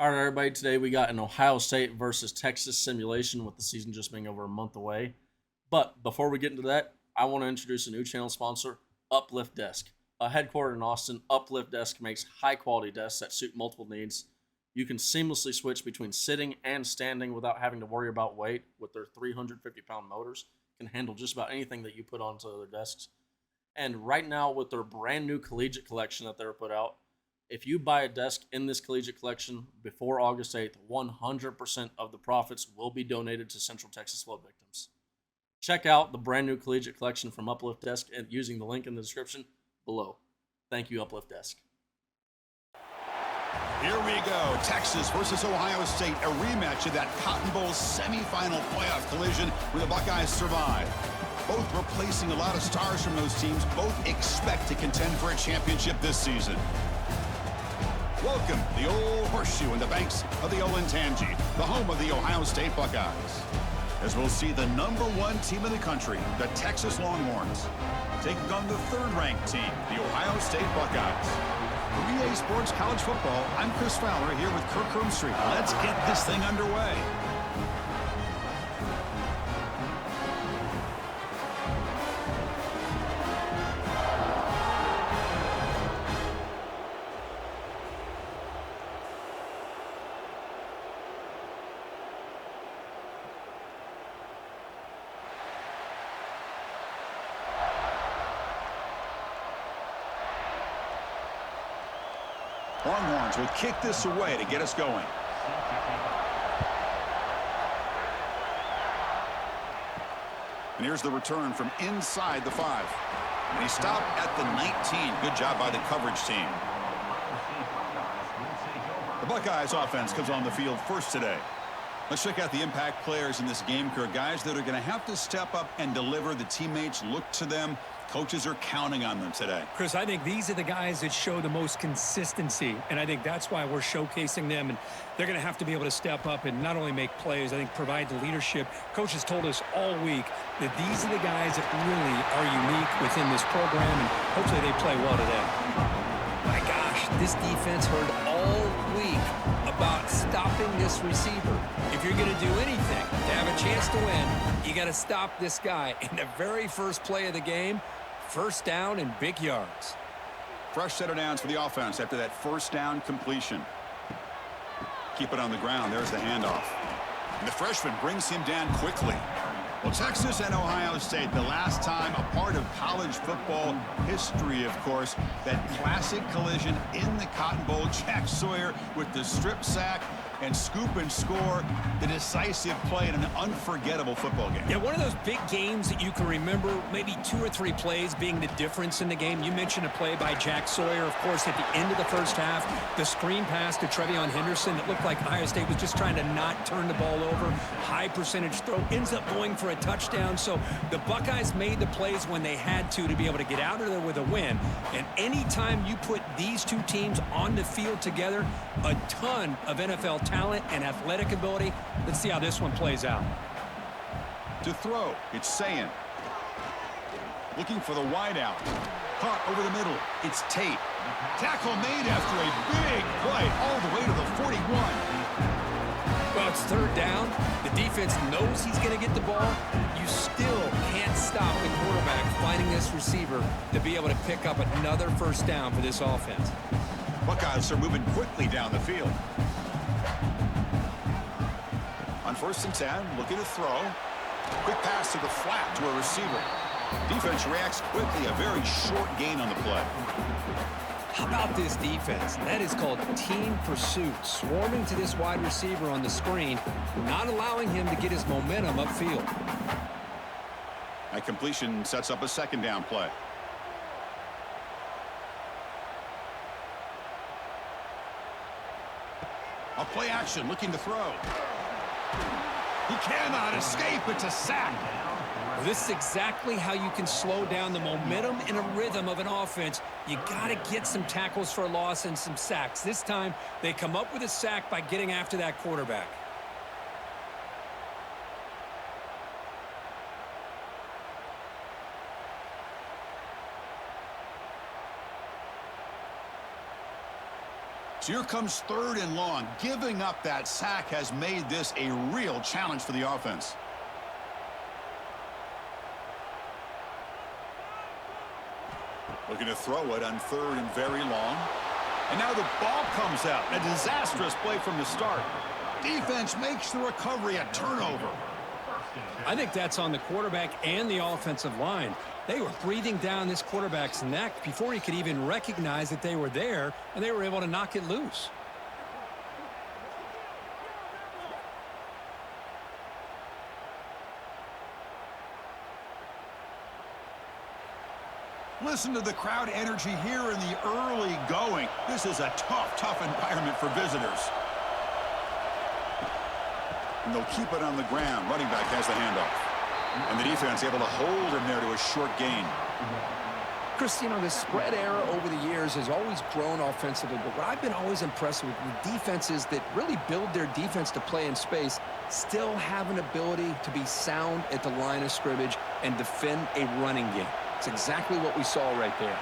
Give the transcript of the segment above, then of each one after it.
All right, everybody. Today we got an Ohio State versus Texas simulation with the season just being over a month away. But before we get into that, I want to introduce a new channel sponsor, Uplift Desk. Headquartered in Austin, Uplift Desk makes high quality desks that suit multiple needs. You can seamlessly switch between sitting and standing without having to worry about weight with their 350-pound motors. Can handle just about anything that you put onto their desks. And right now, with their brand new Collegiate Collection that they're put out, if you buy a desk in this Collegiate Collection before August 8th, 100% of the profits will be donated to Central Texas flood victims. Check out the brand new Collegiate Collection from Uplift Desk and using the link in the description below. Thank you, Uplift Desk. Here we go. Texas versus Ohio State, a rematch of that Cotton Bowl semifinal playoff collision where the Buckeyes survive. Both replacing a lot of stars from those teams. Both expect to contend for a championship this season. Welcome, the old horseshoe in the banks of the Olentangy, the home of the Ohio State Buckeyes. As we'll see the #1 team in the country, the Texas Longhorns, taking on the third-ranked team, the Ohio State Buckeyes. For EA Sports College Football, I'm Chris Fowler here with Kirk Hermstreet. Let's get this thing underway. Longhorns will kick this away to get us going. And here's the return from inside the 5. And he stopped at the 19. Good job by the coverage team. The Buckeyes offense comes on the field first today. Let's check out the impact players in this game, Kirk. Guys that are going to have to step up and deliver. The teammates look to them. Coaches are counting on them today. Chris, I think these are the guys that show the most consistency, and I think that's why we're showcasing them, and they're going to have to be able to step up and not only make plays, I think provide the leadership. Coaches told us all week that these are the guys that really are unique within this program, and hopefully they play well today. My gosh, this defense heard all week about stopping this receiver. If you're going to do anything to have a chance to win, you got to stop this guy. In the very first play of the game, first down and big yards. Fresh set of downs for the offense after that first down completion. Keep it on the ground. There's the handoff. And the freshman brings him down quickly. Well, Texas and Ohio State, the last time a part of college football history, of course, that classic collision in the Cotton Bowl. Jack Sawyer with the strip sack and scoop and score, the decisive play in an unforgettable football game. Yeah, one of those big games that you can remember, maybe 2 or 3 plays being the difference in the game. You mentioned a play by Jack Sawyer, of course, at the end of the first half. The screen pass to Trevion Henderson. It looked like Ohio State was just trying to not turn the ball over. High percentage throw, ends up going for a touchdown. So the Buckeyes made the plays when they had to be able to get out of there with a win. And anytime you put these two teams on the field together, a ton of NFL talent and athletic ability. Let's see how this one plays out. To throw, it's Sayin. Looking for the wideout. Caught over the middle. It's Tate. Tackle made after a big play all the way to the 41. Well, it's third down. The defense knows he's going to get the ball. You still can't stop the quarterback finding this receiver to be able to pick up another first down for this offense. Buckeyes are moving quickly down the field. On 1st and 10, looking to throw. Quick pass to the flat to a receiver. Defense reacts quickly, a very short gain on the play. How about this defense? That is called team pursuit. Swarming to this wide receiver on the screen, not allowing him to get his momentum upfield. That completion sets up a 2nd down play. A play action, looking to throw. He cannot escape. It's a sack. Well, this is exactly how you can slow down the momentum and a rhythm of an offense. You got to get some tackles for a loss and some sacks. This time, they come up with a sack by getting after that quarterback. So here comes 3rd and long. Giving up that sack has made this a real challenge for the offense. Looking to throw it on 3rd and very long. And now the ball comes out. A disastrous play from the start. Defense makes the recovery a turnover. I think that's on the quarterback and the offensive line. They were breathing down this quarterback's neck before he could even recognize that they were there, and they were able to knock it loose. Listen to the crowd energy here in the early going. This is a tough environment for visitors. And they'll keep it on the ground. Running back has the handoff. And the defense able to hold him there to a short gain. Chris, you know, the spread era over the years has always grown offensively, but what I've been always impressed with defenses that really build their defense to play in space still have an ability to be sound at the line of scrimmage and defend a running game. It's exactly what we saw right there.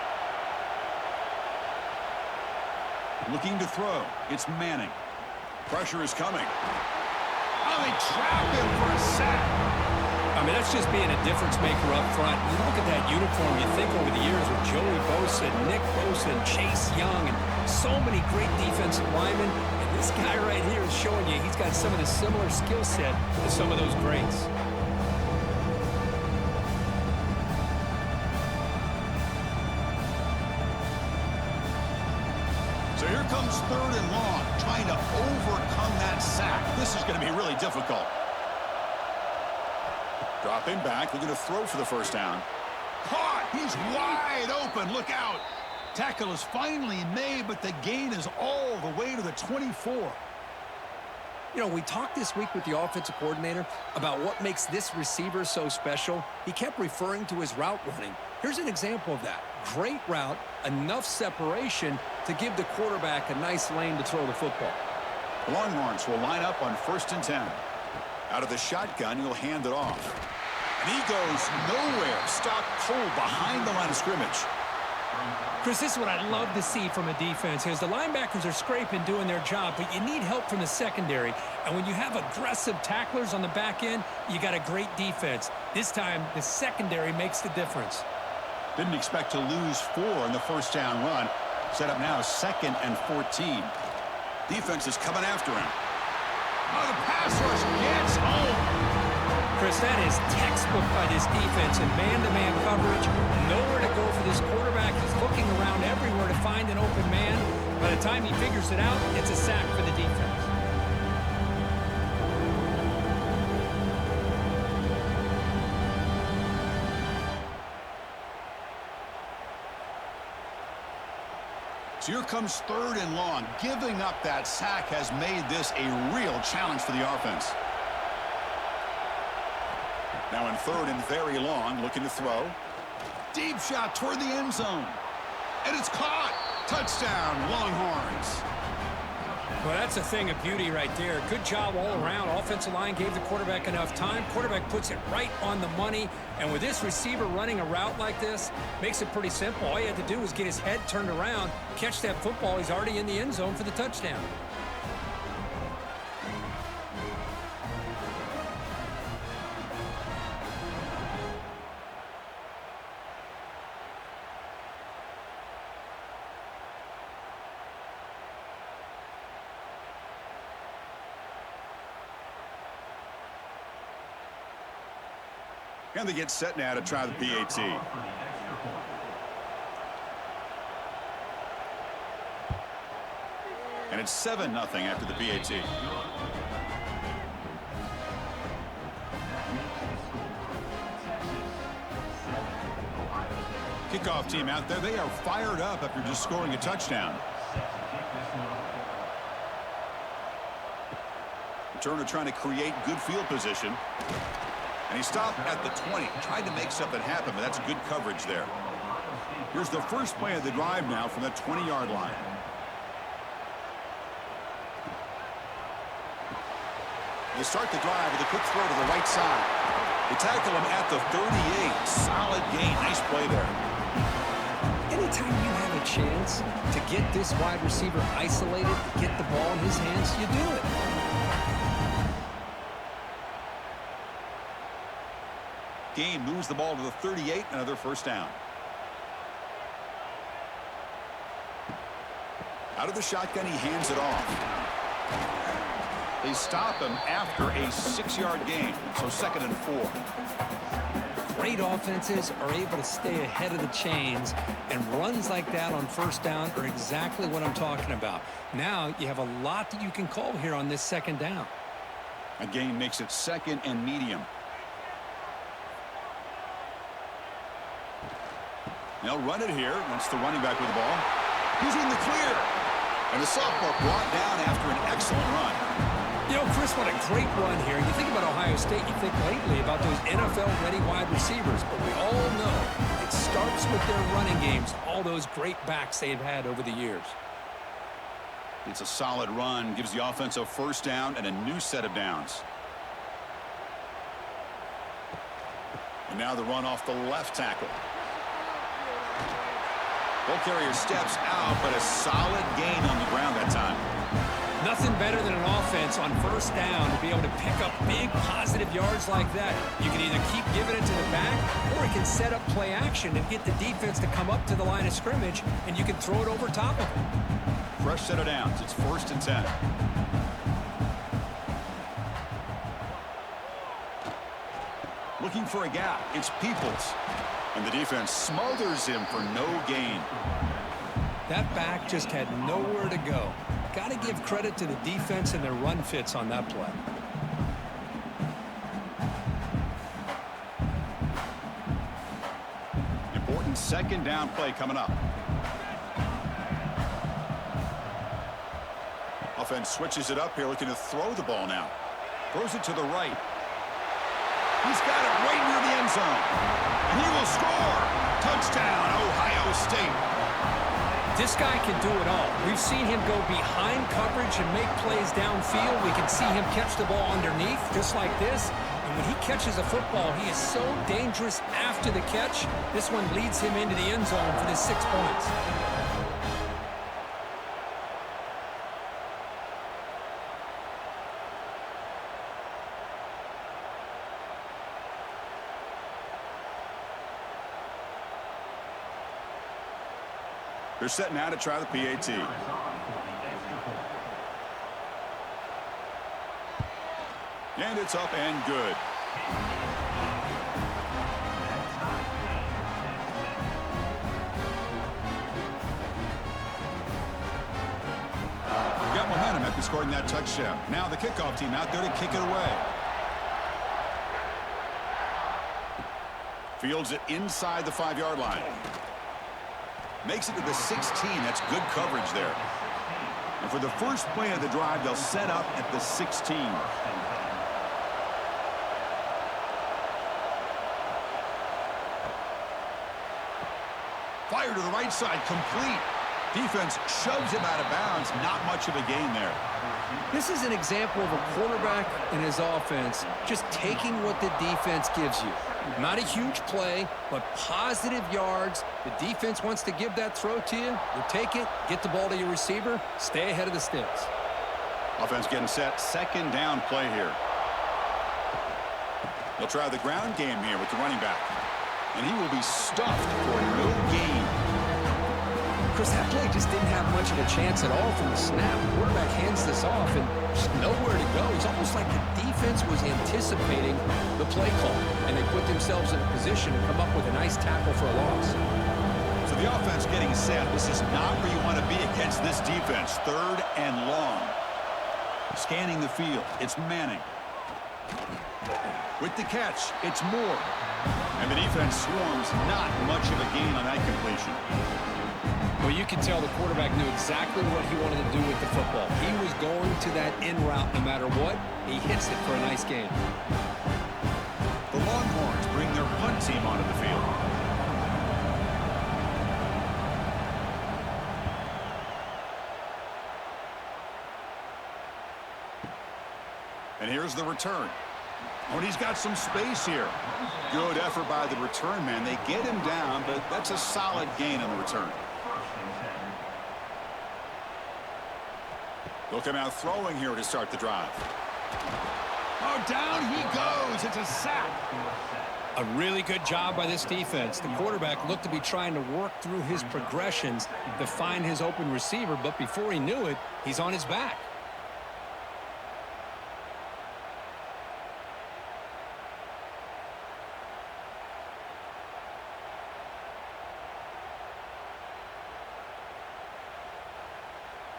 Looking to throw. It's Manning. Pressure is coming. Oh, they trap him for a sack. I mean, that's just being a difference maker up front. You look at that uniform, you think over the years with Joey Bosa, Nick Bosa, and Chase Young, and so many great defensive linemen. And this guy right here is showing you he's got some of the similar skill set to some of those greats. So here comes 3rd and long, trying to overcome that sack. This is going to be really difficult. Dropping back, they're going to throw for the first down. Caught! He's wide open. Look out. Tackle is finally made, but the gain is all the way to the 24. You know, we talked this week with the offensive coordinator about what makes this receiver so special. He kept referring to his route running. Here's an example of that. Great route, enough separation to give the quarterback a nice lane to throw the football. Longhorns will line up on 1st and 10. Out of the shotgun, he'll hand it off. And he goes nowhere. Stopped cold behind the line of scrimmage. Chris, this is what I love to see from a defense is the linebackers are scraping, doing their job, but you need help from the secondary. And when you have aggressive tacklers on the back end, you got a great defense. This time, the secondary makes the difference. Didn't expect to lose 4 in the first down run. Set up now 2nd and 14. Defense is coming after him. Oh, the pass rush gets home. Chris, that is textbook by this defense in man-to-man coverage. Nowhere to go for this quarterback. He's looking around everywhere to find an open man. By the time he figures it out, it's a sack for the defense. So here comes 3rd and long. Giving up that sack has made this a real challenge for the offense. Now in 3rd and very long, looking to throw. Deep shot toward the end zone. And it's caught. Touchdown, Longhorns. Well, that's a thing of beauty right there. Good job all around. Offensive line gave the quarterback enough time. Quarterback puts it right on the money. And with this receiver running a route like this, makes it pretty simple. All you had to do was get his head turned around, catch that football. He's already in the end zone for the touchdown. And they get set now to try the PAT. And it's 7-0 after the PAT. Kickoff team out there. They are fired up after just scoring a touchdown. Turner trying to create good field position. And he stopped at the 20. Tried to make something happen, but that's good coverage there. Here's the first play of the drive now from the 20-yard line. They start the drive with a quick throw to the right side. They tackle him at the 38. Solid gain. Nice play there. anytime you have a chance to get this wide receiver isolated, get the ball in his hands, you do it. Gain moves the ball to the 38, another first down. Out of the shotgun, he hands it off. They stop him after a 6-yard gain, so 2nd and 4. Great offenses are able to stay ahead of the chains, and runs like that on first down are exactly what I'm talking about. Now you have a lot that you can call here on this 2nd down. A gain makes it 2nd and medium. They'll run it here. That's the running back with the ball. He's in the clear. And the sophomore brought down after an excellent run. You know, Chris, what a great run here. You think about Ohio State, you think lately about those NFL-ready wide receivers. But we all know it starts with their running games, all those great backs they've had over the years. It's a solid run. Gives the offense a first down and a new set of downs. And now the run off the left tackle. Ball carrier steps out, but a solid gain on the ground that time. Nothing better than an offense on first down to be able to pick up big positive yards like that. You can either keep giving it to the back, or it can set up play action and get the defense to come up to the line of scrimmage, and you can throw it over top of it. Fresh set of downs. It's 1st and 10. Looking for a gap. It's Peoples. And the defense smothers him for no gain. That back just had nowhere to go. Got to give credit to the defense and their run fits on that play. Important 2nd down play coming up. Offense switches it up here, looking to throw the ball now. Throws it to the right. He's got it right near the end zone. And he will score. Touchdown, Ohio State. This guy can do it all. We've seen him go behind coverage and make plays downfield. We can see him catch the ball underneath, just like this. And when he catches a football, he is so dangerous after the catch. This one leads him into the end zone for the 6 points. They're set now to try the PAT. And it's up and good. Got momentum after scoring that touchdown. Now the kickoff team out there to kick it away. Fields it inside the 5-yard line. Makes it to the 16. That's good coverage there. And for the first play of the drive, they'll set up at the 16. Fire to the right side, complete. Defense shoves him out of bounds. Not much of a gain there. This is an example of a quarterback and his offense just taking what the defense gives you. Not a huge play, but positive yards. The defense wants to give that throw to you. You take it, get the ball to your receiver, stay ahead of the sticks. Offense getting set. 2nd down play here. They'll try the ground game here with the running back. And he will be stuffed for no gain. Chris, that play just didn't have much of a chance at all from the snap. The quarterback hands this off, and there's nowhere to go. It's almost like the defense was anticipating the play call, and they put themselves in a position to come up with a nice tackle for a loss. So the offense getting set. This is not where you want to be against this defense. 3rd and long. Scanning the field. It's Manning. With the catch, it's Moore. And the defense swarms. Not much of a gain on that completion. Well, you can tell the quarterback knew exactly what he wanted to do with the football. He was going to that in route no matter what. He hits it for a nice gain. The Longhorns bring their punt team onto the field. And here's the return. Oh, and he's got some space here. Good effort by the return man. They get him down, but that's a solid gain on the return. They'll come out throwing here to start the drive. Oh, down he goes. It's a sack. A really good job by this defense. The quarterback looked to be trying to work through his progressions to find his open receiver, but before he knew it, he's on his back.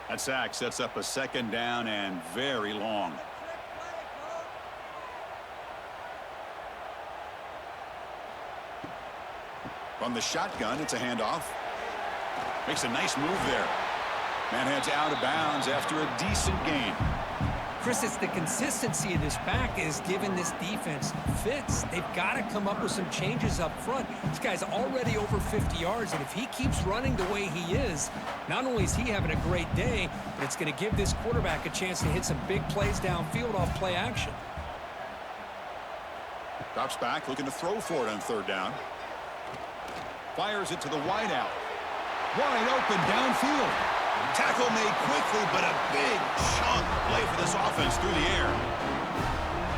That sack sets up a second down and very long. From the shotgun, it's a handoff. Makes a nice move there. Man heads out of bounds after a decent gain. Chris, it's the consistency of this back is giving this defense fits. They've got to come up with some changes up front. This guy's already over 50 yards, and if he keeps running the way he is, not only is he having a great day, but it's going to give this quarterback a chance to hit some big plays downfield off play action. Drops back, looking to throw for it on third down. Fires it to the wideout. Wide open downfield. Tackle made quickly, but a big chunk play for this offense through the air.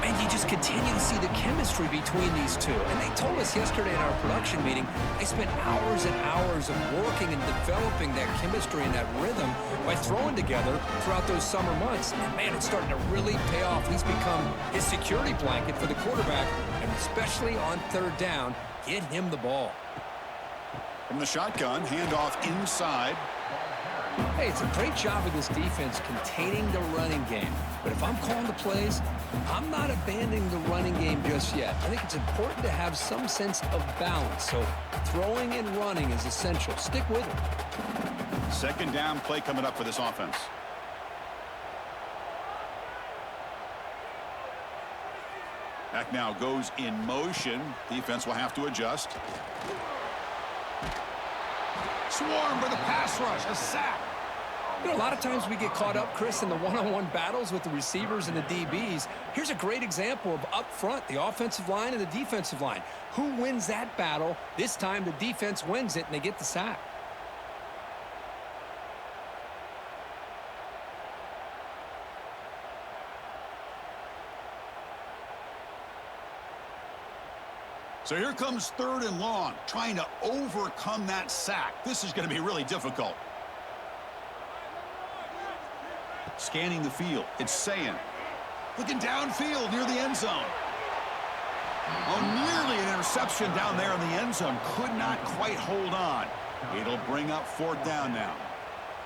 And you just continue to see the chemistry between these two. And they told us yesterday in our production meeting, they spent hours and hours of working and developing that chemistry and that rhythm by throwing together throughout those summer months. And man, it's starting to really pay off. He's become his security blanket for the quarterback, and especially on third down, get him the ball. From the shotgun, handoff inside. Hey, it's a great job of this defense containing the running game. But if I'm calling the plays, I'm not abandoning the running game just yet. I think it's important to have some sense of balance. So throwing and running is essential. Stick with it. Second down play coming up for this offense. Back now goes in motion. Defense will have to adjust. Swarm for the pass rush. A sack. You know, a lot of times we get caught up, Chris, in the one-on-one battles with the receivers and the DBs. Here's a great example of up front, the offensive line and the defensive line. Who wins that battle? This time the defense wins it, and they get the sack. So here comes third and long, trying to overcome that sack. This is going to be really difficult. Scanning the field, it's Sayin. Looking downfield near the end zone. Oh, nearly an interception down there in the end zone. Could not quite hold on. It'll bring up fourth down now.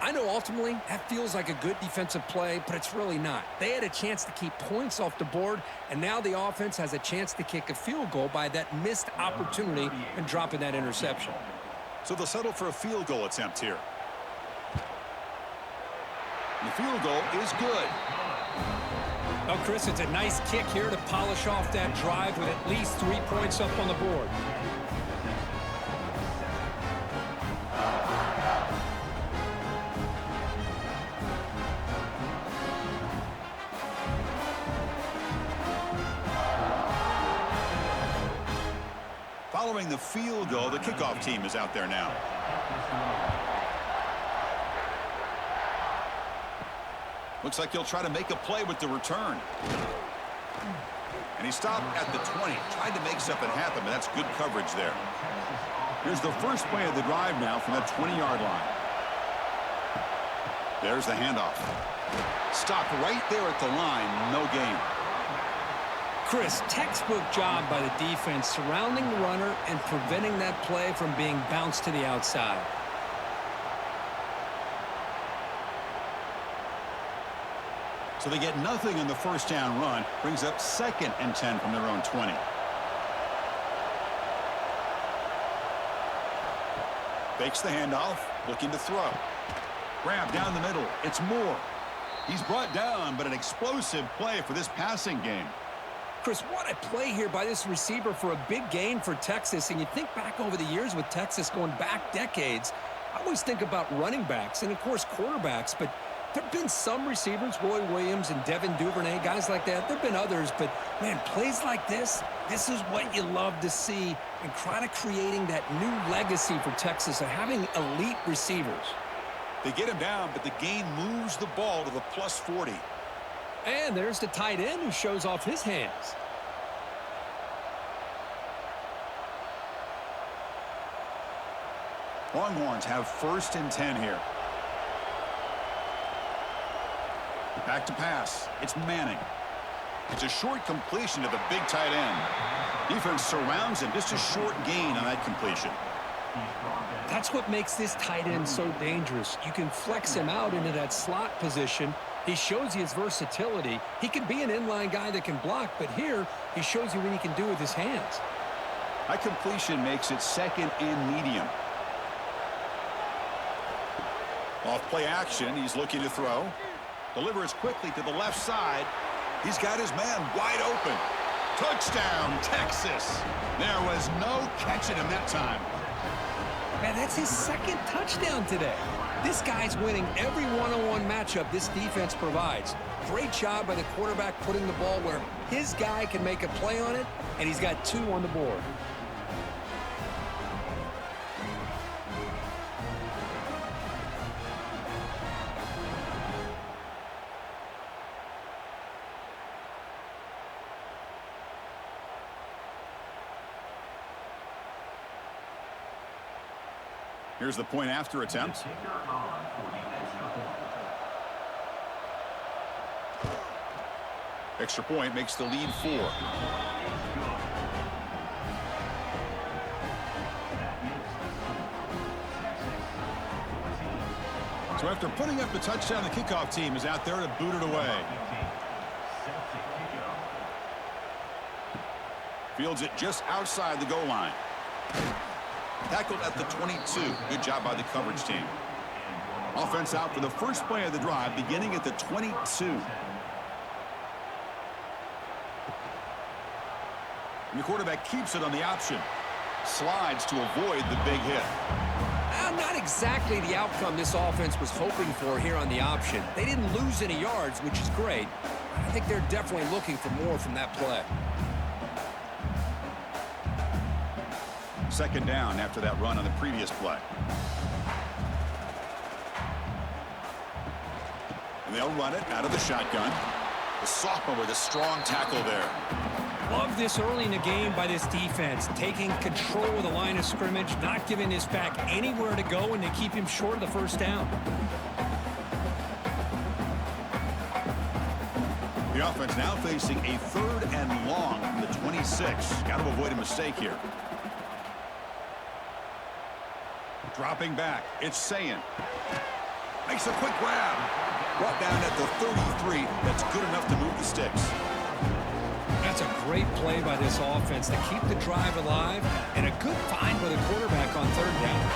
I know ultimately that feels like a good defensive play, but it's really not. They had a chance to keep points off the board, and now the offense has a chance to kick a field goal by that missed opportunity and dropping that interception. So they'll settle for a field goal attempt here. And the field goal is good. Well, Chris, it's a nice kick here to polish off that drive with at least 3 points up on the board. Following the field goal, the kickoff team is out there now. Looks like he'll try to make a play with the return. And he stopped at the 20. Tried to make something happen, but that's good coverage there. Here's the first play of the drive now from that 20-yard line. There's the handoff. Stopped right there at the line. No gain. Chris, textbook job by the defense surrounding the runner and preventing that play from being bounced to the outside. So they get nothing in the first down run. Brings up 2nd and 10 from their own 20. Fakes the handoff, looking to throw. Grab down the middle. It's Moore. He's brought down, but an explosive play for this passing game. Chris, what a play here by this receiver for a big gain for Texas. And you think back over the years with Texas going back decades, I always think about running backs and, of course, quarterbacks. But There have been some receivers, Roy Williams and Devin Duvernay, guys like that. There have been others, but, man, plays like this is what you love to see and kind of creating that new legacy for Texas of having elite receivers. They get him down, but the gain moves the ball to the plus 40. And there's the tight end who shows off his hands. Longhorns have 1st and 10 here. Back to pass. It's Manning. It's a short completion to the big tight end. Defense surrounds him. Just a short gain on that completion. That's what makes this tight end so dangerous. You can flex him out into that slot position. He shows you his versatility. He can be an inline guy that can block, but here he shows you what he can do with his hands. That completion makes it 2nd and medium. Off play action, he's looking to throw. Delivers quickly to the left side. He's got his man wide open. Touchdown, Texas. There was no catching him that time. Man, that's his 2nd touchdown today. This guy's winning every one-on-one matchup this defense provides. Great job by the quarterback putting the ball where his guy can make a play on it, and he's got 2 on the board. Here's the point after attempt. Extra point makes the lead 4. So after putting up the touchdown, the kickoff team is out there to boot it away. Fields it just outside the goal line. Tackled at the 22. Good job by the coverage team. Offense out for the first play of the drive, beginning at the 22. And the quarterback keeps it on the option. Slides to avoid the big hit. Not exactly the outcome this offense was hoping for here on the option. They didn't lose any yards, which is great. I think they're definitely looking for more from that play. 2nd down after that run on the previous play. And they'll run it out of the shotgun. The sophomore with a strong tackle there. Love this early in the game by this defense, taking control of the line of scrimmage, not giving this back anywhere to go, and to keep him short of the 1st down. The offense now facing a 3rd and long from the 26. Got to avoid a mistake here. Dropping back, it's Sayin. Makes a quick grab. Brought down at the 33. That's good enough to move the sticks. That's a great play by this offense to keep the drive alive, and a good find by the quarterback on 3rd down.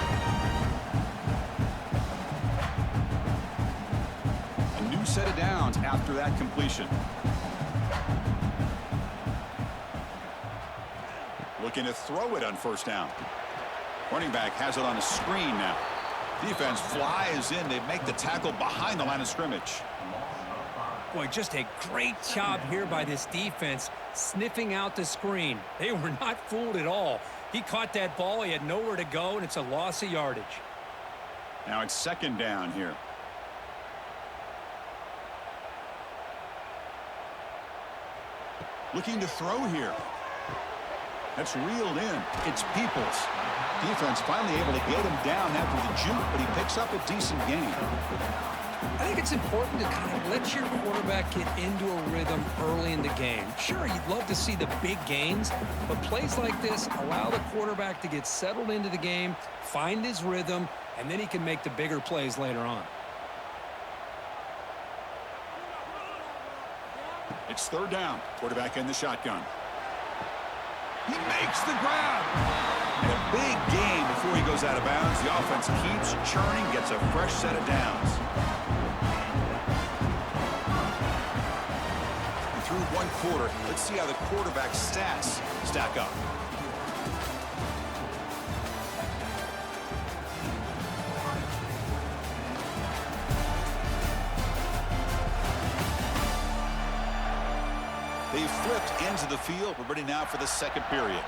A new set of downs after that completion. Looking to throw it on 1st down. Running back has it on a screen now. Defense flies in. They make the tackle behind the line of scrimmage. Boy, just a great job here by this defense, sniffing out the screen. They were not fooled at all. He caught that ball. He had nowhere to go, and it's a loss of yardage. Now it's 2nd down here. Looking to throw here. That's reeled in. It's Peoples. Defense finally able to get him down after the juke, but he picks up a decent gain. I think it's important to kind of let your quarterback get into a rhythm early in the game. Sure, you'd love to see the big gains, but plays like this allow the quarterback to get settled into the game, find his rhythm, and then he can make the bigger plays later on. It's 3rd down. Quarterback in the shotgun. He makes the grab. And a big gain before he goes out of bounds. The offense keeps churning, gets a fresh set of downs. And through 1 quarter, let's see how the quarterback's stats stack up. They've flipped into the field. We're ready now for the second period.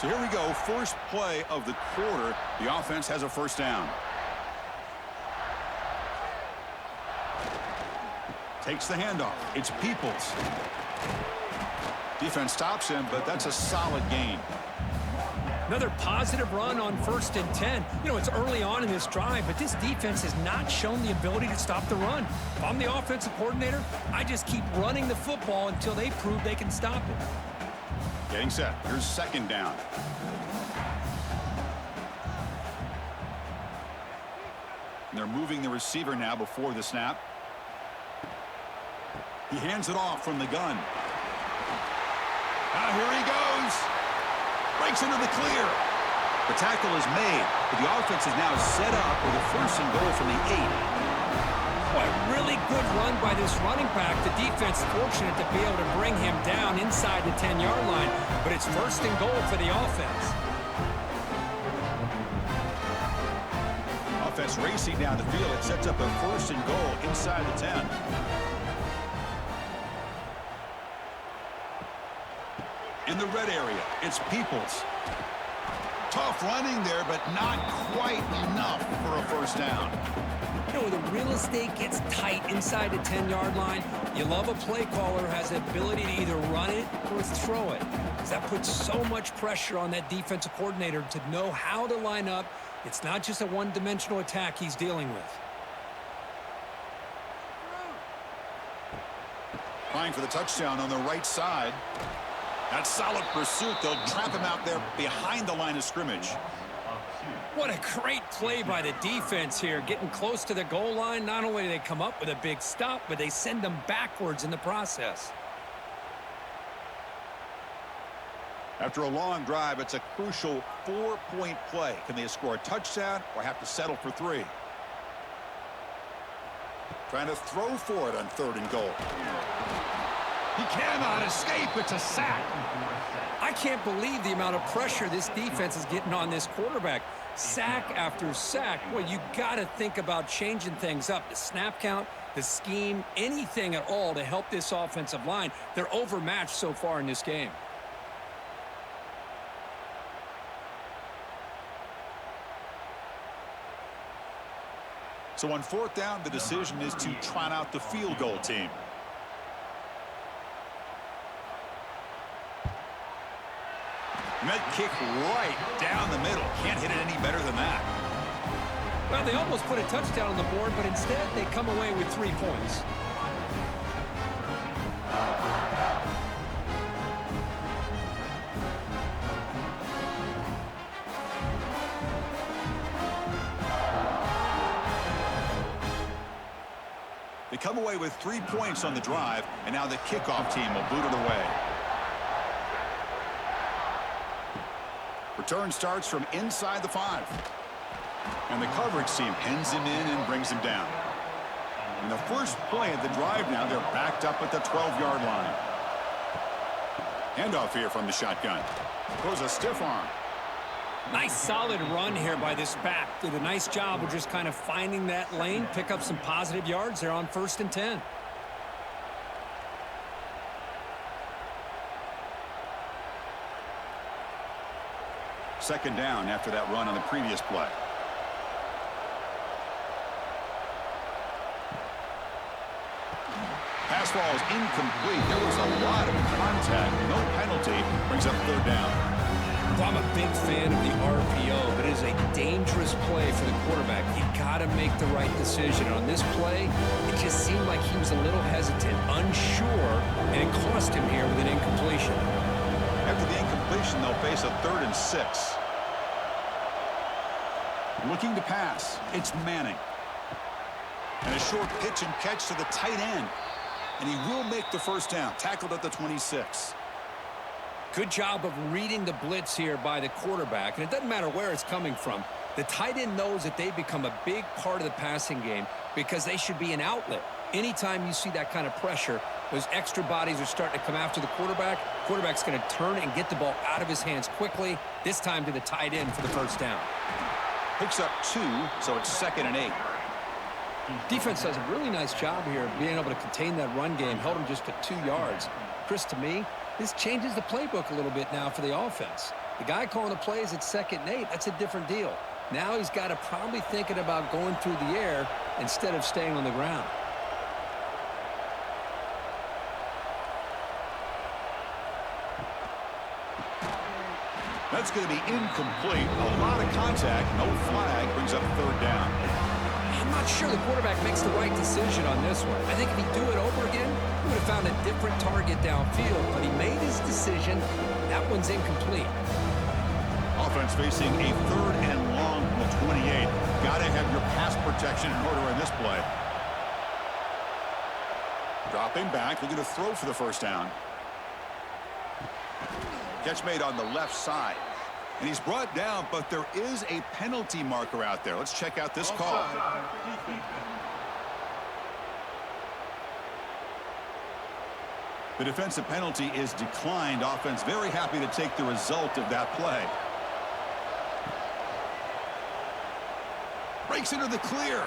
So here we go. First play of the quarter. The offense has a first down. Takes the handoff. It's Peoples. Defense stops him, but that's a solid gain. Another positive run on 1st and 10. You know, it's early on in this drive, but this defense has not shown the ability to stop the run. If I'm the offensive coordinator, I just keep running the football until they prove they can stop it. Getting set. Here's second down. And they're moving the receiver now before the snap. He hands it off from the gun. Now here he goes. Breaks into the clear. The tackle is made, but the offense is now set up with a first and goal from the 8. Boy, really good run by this running back. The defense fortunate to be able to bring him down inside the 10-yard line, but it's first and goal for the offense. Offense racing down the field. It sets up a first and goal inside the 10. In the red area, it's Peoples. Tough running there, but not quite enough for a first down. You know, when the real estate gets tight inside the 10-yard line, you love a play caller who has the ability to either run it or throw it. Because that puts so much pressure on that defensive coordinator to know how to line up. It's not just a one-dimensional attack he's dealing with. Trying for the touchdown on the right side. That solid pursuit. They'll trap him out there behind the line of scrimmage. What a great play by the defense here. Getting close to the goal line, not only do they come up with a big stop, but they send them backwards in the process. After a long drive, it's a crucial 4-point play. Can they score a touchdown or have to settle for 3? Trying to throw for it on 3rd and goal. He cannot escape. It's a sack. I can't believe the amount of pressure this defense is getting on this quarterback. Sack after sack. Boy, you got to think about changing things up. The snap count, the scheme, anything at all to help this offensive line. They're overmatched so far in this game. So on 4th down, the decision is to trot out the field goal team. And that kick right down the middle. Can't hit it any better than that. Well, they almost put a touchdown on the board, but instead they come away with 3 points. They come away with 3 points on the drive, and now the kickoff team will boot it away. Return starts from inside the 5. And the coverage team pins him in and brings him down. And the first play of the drive now, they're backed up at the 12-yard line. Handoff here from the shotgun. Goes a stiff arm. Nice solid run here by this back. Did a nice job of just kind of finding that lane, pick up some positive yards there on 1st and 10. Second down after that run on the previous play. Pass ball is incomplete. There was a lot of contact. No penalty. Brings up 3rd down. Well, I'm a big fan of the RPO, but it is a dangerous play for the quarterback. You got to make the right decision. On this play, it just seemed like he was a little hesitant, unsure, and it cost him here with an incompletion. After the incompletion, they'll face a 3rd and 6. Looking to pass. It's Manning. And a short pitch and catch to the tight end. And he will make the first down. Tackled at the 26. Good job of reading the blitz here by the quarterback. And it doesn't matter where it's coming from. The tight end knows that they become a big part of the passing game because they should be an outlet. Anytime you see that kind of pressure, those extra bodies are starting to come after the quarterback. Quarterback's going to turn and get the ball out of his hands quickly, this time to the tight end for the first down. Picks up 2, so it's 2nd and 8. Defense does a really nice job here of being able to contain that run game, held him just to 2 yards. Chris, to me, this changes the playbook a little bit now for the offense. The guy calling the plays at 2nd and 8, that's a different deal. Now he's got to probably thinking about going through the air instead of staying on the ground. That's going to be incomplete. A lot of contact. No flag. Brings up 3rd down. I'm not sure the quarterback makes the right decision on this one. I think if he'd do it over again, he would have found a different target downfield, but he made his decision. That one's incomplete. Offense facing a 3rd and long from the 28. Got to have your pass protection in order in this play. Dropping back, looking to throw for the 1st down. Catch made on the left side. And he's brought down, but there is a penalty marker out there. Let's check out this call. The defensive penalty is declined. Offense very happy to take the result of that play. Breaks into the clear.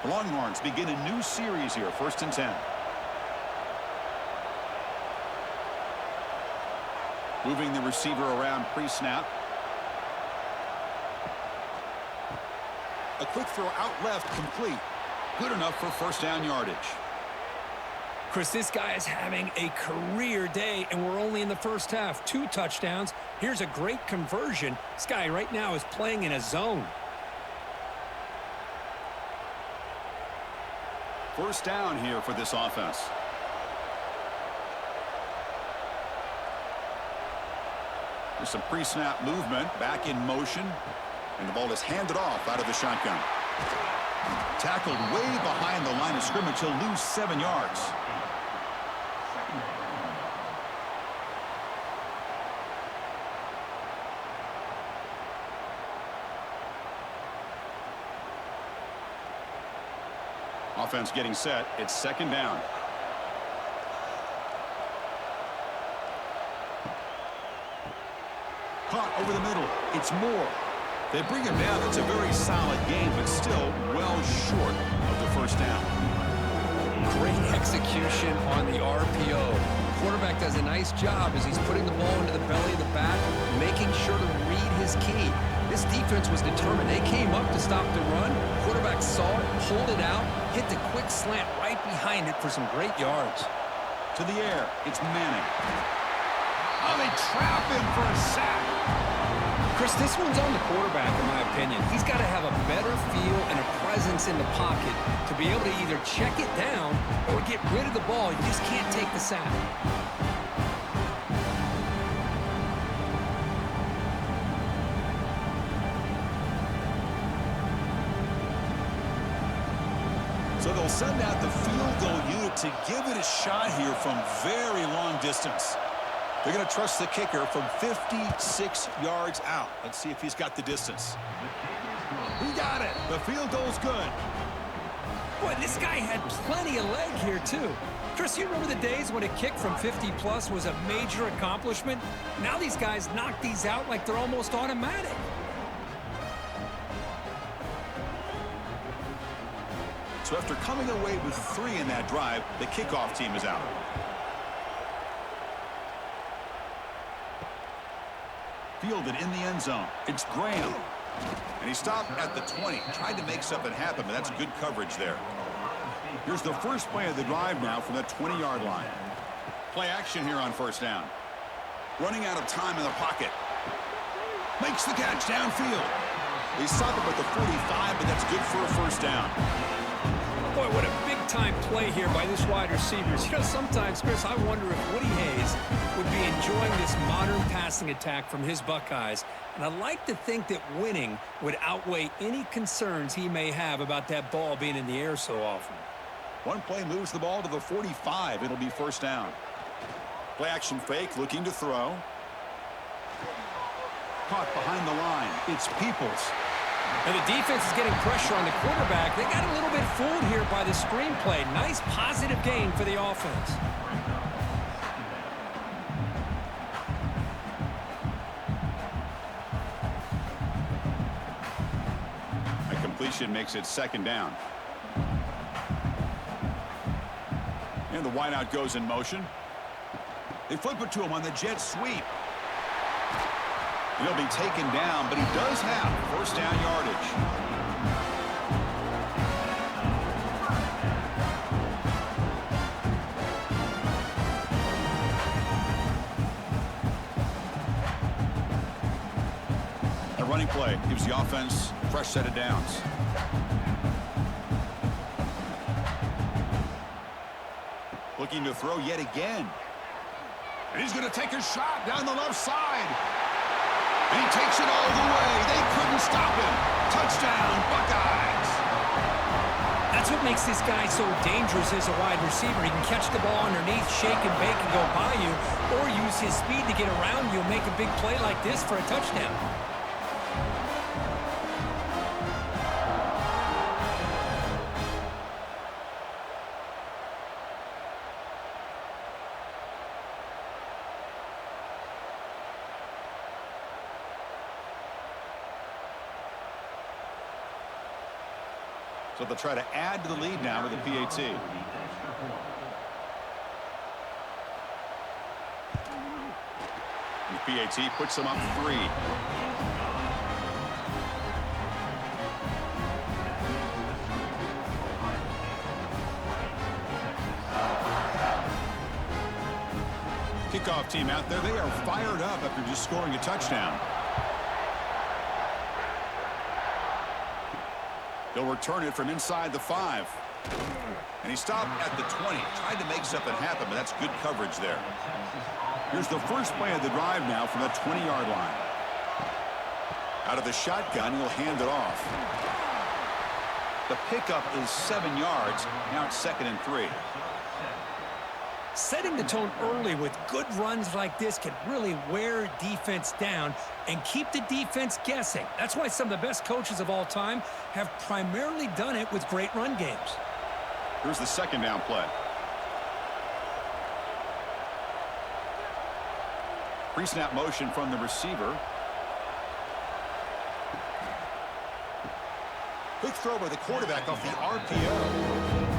The Longhorns begin a new series here, 1st and 10. Moving the receiver around pre-snap. A quick throw out left, complete. Good enough for 1st down yardage. Chris, this guy is having a career day, and we're only in the 1st half. 2 touchdowns. Here's a great conversion. This guy right now is playing in a zone. 1st down here for this offense. There's some pre-snap movement, back in motion, and the ball is handed off out of the shotgun. Tackled way behind the line of scrimmage. He'll lose 7 yards. Offense getting set. It's 2nd down. Caught over the middle. It's Moore. They bring him down. It's a very solid game, but still well short of the 1st down. Great execution on the RPO. Quarterback does a nice job as he's putting the ball into the belly of the bat, making sure to read his key. This defense was determined. They came up to stop the run. Quarterback saw it, pulled it out, hit the quick slant right behind it for some great yards. To the air, it's Manning. Oh, they trap him for a sack. Chris, this one's on the quarterback, in my opinion. He's got to have a better feel and a presence in the pocket to be able to either check it down or get rid of the ball. You just can't take the sack. So they'll send out the field goal unit to give it a shot here from very long distance. They're going to trust the kicker from 56 yards out. Let's see if he's got the distance. He got it. The field goal's good. Boy, this guy had plenty of leg here, too. Chris, you remember the days when a kick from 50-plus was a major accomplishment? Now these guys knock these out like they're almost automatic. So after coming away with 3 in that drive, the kickoff team is out. Fielded in the end zone. It's Graham. And he stopped at the 20. Tried to make something happen, but that's good coverage there. Here's the first play of the drive now from the 20-yard line. Play action here on 1st down. Running out of time in the pocket. Makes the catch downfield. They stop him at the 45, but that's good for a 1st down. Boy, what a big-time play here by this wide receivers. You know, sometimes, Chris, I wonder if Woody Hayes would be enjoying this modern passing attack from his Buckeyes. And I like to think that winning would outweigh any concerns he may have about that ball being in the air so often. One play moves the ball to the 45. It'll be 1st down. Play action fake, looking to throw. Caught behind the line. It's Peoples. And the defense is getting pressure on the quarterback. They got a little bit fooled here by the screenplay. Nice positive gain for the offense. A completion makes it second down. And the wideout goes in motion. They flip it to him on the jet sweep. He'll be taken down, but he does have first down yardage. A running play gives the offense a fresh set of downs. Looking to throw yet again. And he's going to take a shot down the left side. And he takes it all the way. They couldn't stop him. Touchdown, Buckeyes. That's what makes this guy so dangerous as a wide receiver. He can catch the ball underneath, shake and bake and go by you, or use his speed to get around you and make a big play like this for a touchdown. So they'll try to add to the lead now with the PAT. And the PAT puts them up 3. Kickoff team out there. They are fired up after just scoring a touchdown. He'll return it from inside the 5. And he stopped at the 20. Tried to make something happen, but that's good coverage there. Here's the first play of the drive now from the 20-yard line. Out of the shotgun, he'll hand it off. The pickup is 7 yards. Now it's 2nd and 3. Setting the tone early with good runs like this can really wear defense down and keep the defense guessing. That's why some of the best coaches of all time have primarily done it with great run games. Here's the second down play. Pre-snap motion from the receiver. Quick throw by the quarterback off the RPO.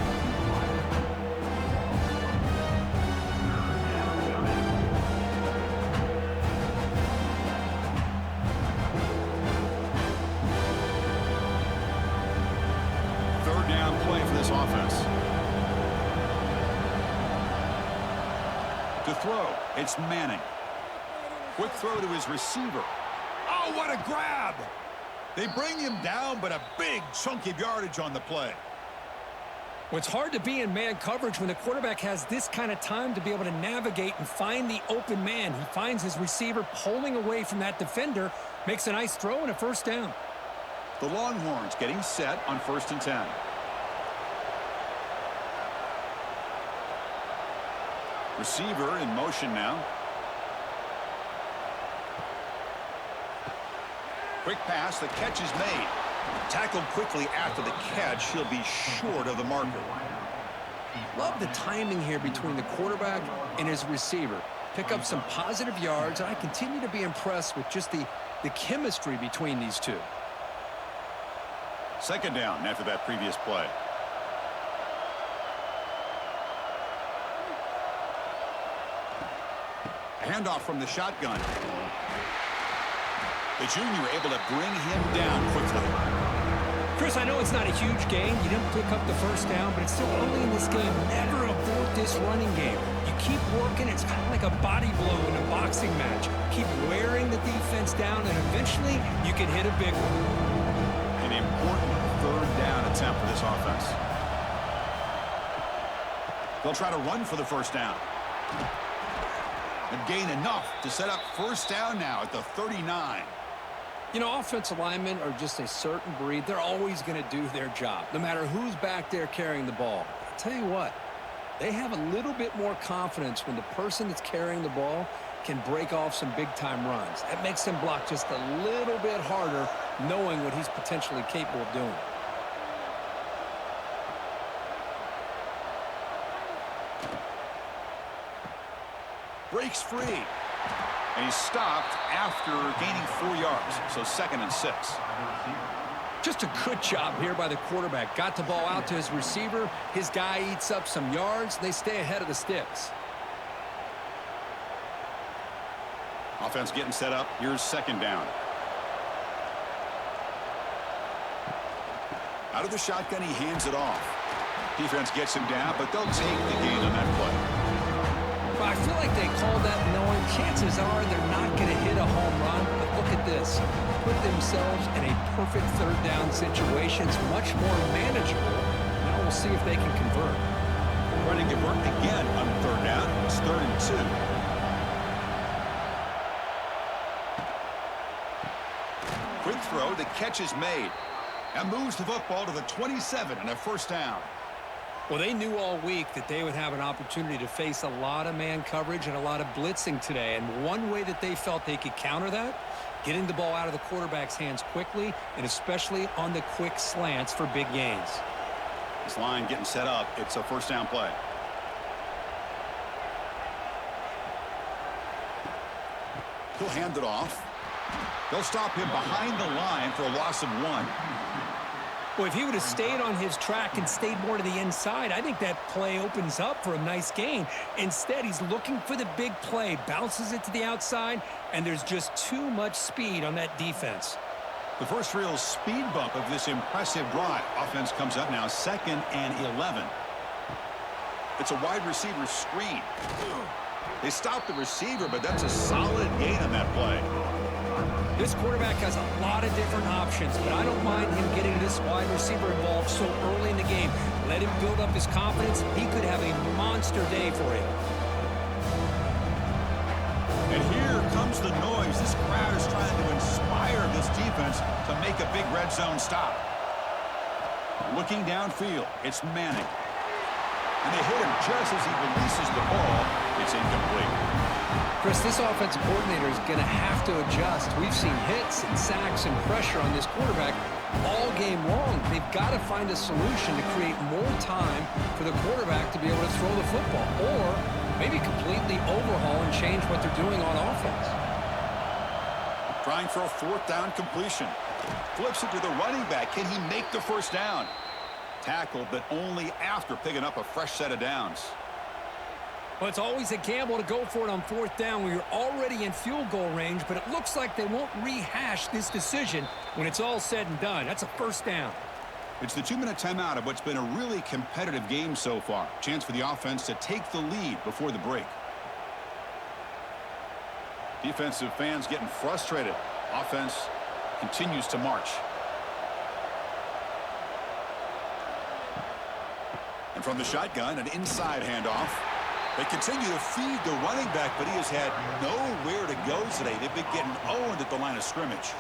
Offense. To throw, it's Manning. Quick throw to his receiver. Oh, what a grab! They bring him down, but a big chunk of yardage on the play. Well, it's hard to be in man coverage when the quarterback has this kind of time to be able to navigate and find the open man. He finds his receiver pulling away from that defender, makes a nice throw and a first down. The Longhorns getting set on 1st and 10. Receiver in motion now. Quick pass, the catch is made. Tackled quickly after the catch. He'll be short of the marker. Love the timing here between the quarterback and his receiver. Pick up some positive yards, and I continue to be impressed with just the chemistry between these two. Second down after that previous play. Handoff from the shotgun. The junior able to bring him down quickly. Chris, I know it's not a huge gain. You didn't pick up the first down, but it's still early in this game. Never abort this running game. You keep working. It's kind of like a body blow in a boxing match. Keep wearing the defense down, and eventually you can hit a big one. An important third down attempt for this offense. They'll try to run for the first down. And gain enough to set up first down now at the 39. You know, offensive linemen are just a certain breed. They're always going to do their job, no matter who's back there carrying the ball. I'll tell you what, they have a little bit more confidence when the person that's carrying the ball can break off some big-time runs. That makes them block just a little bit harder knowing what he's potentially capable of doing. Breaks free. And he's stopped after gaining 4 yards. So 2nd and 6. Just a good job here by the quarterback. Got the ball out to his receiver. His guy eats up some yards. They stay ahead of the sticks. Offense getting set up. Here's 2nd down. Out of the shotgun, he hands it off. Defense gets him down, but they'll take the gain on that play. Well, I feel like they called that knowing chances are they're not going to hit a home run. But look at this. Put themselves in a perfect 3rd down situation. It's much more manageable. Now we'll see if they can convert. Trying to convert again on 3rd down. It's 3rd and 2. Quick throw. The catch is made. And moves the football to the 27 and a 1st down. Well, they knew all week that they would have an opportunity to face a lot of man coverage and a lot of blitzing today. And one way that they felt they could counter that, getting the ball out of the quarterback's hands quickly, and especially on the quick slants for big gains. This line getting set up. It's a 1st down play. He'll hand it off. They'll stop him behind the line for a loss of 1. Well, if he would have stayed on his track and stayed more to the inside, I think that play opens up for a nice gain. Instead, he's looking for the big play, bounces it to the outside, and there's just too much speed on that defense. The first real speed bump of this impressive drive. Offense comes up now 2nd and 11. It's a wide receiver screen. They stop the receiver, but that's a solid gain on that play. This quarterback has a lot of different options, but I don't mind him getting this wide receiver involved so early in the game. Let him build up his confidence. He could have a monster day for him. And here comes the noise. This crowd is trying to inspire this defense to make a big red zone stop. Looking downfield, it's Manning. And they hit him just as he releases the ball. It's incomplete. Chris, this offensive coordinator is going to have to adjust. We've seen hits and sacks and pressure on this quarterback all game long. They've got to find a solution to create more time for the quarterback to be able to throw the football, or maybe completely overhaul and change what they're doing on offense. Trying for a 4th down completion. Flips it to the running back. Can he make the 1st down? Tackled, but only after picking up a fresh set of downs. Well, it's always a gamble to go for it on 4th down where you're already in field goal range, but it looks like they won't rehash this decision when it's all said and done. That's a 1st down. It's the 2-minute timeout of what's been a really competitive game so far. Chance for the offense to take the lead before the break. Defensive fans getting frustrated. Offense continues to march. And from the shotgun, an inside handoff. They continue to feed the running back, but he has had nowhere to go today. They've been getting owned at the line of scrimmage.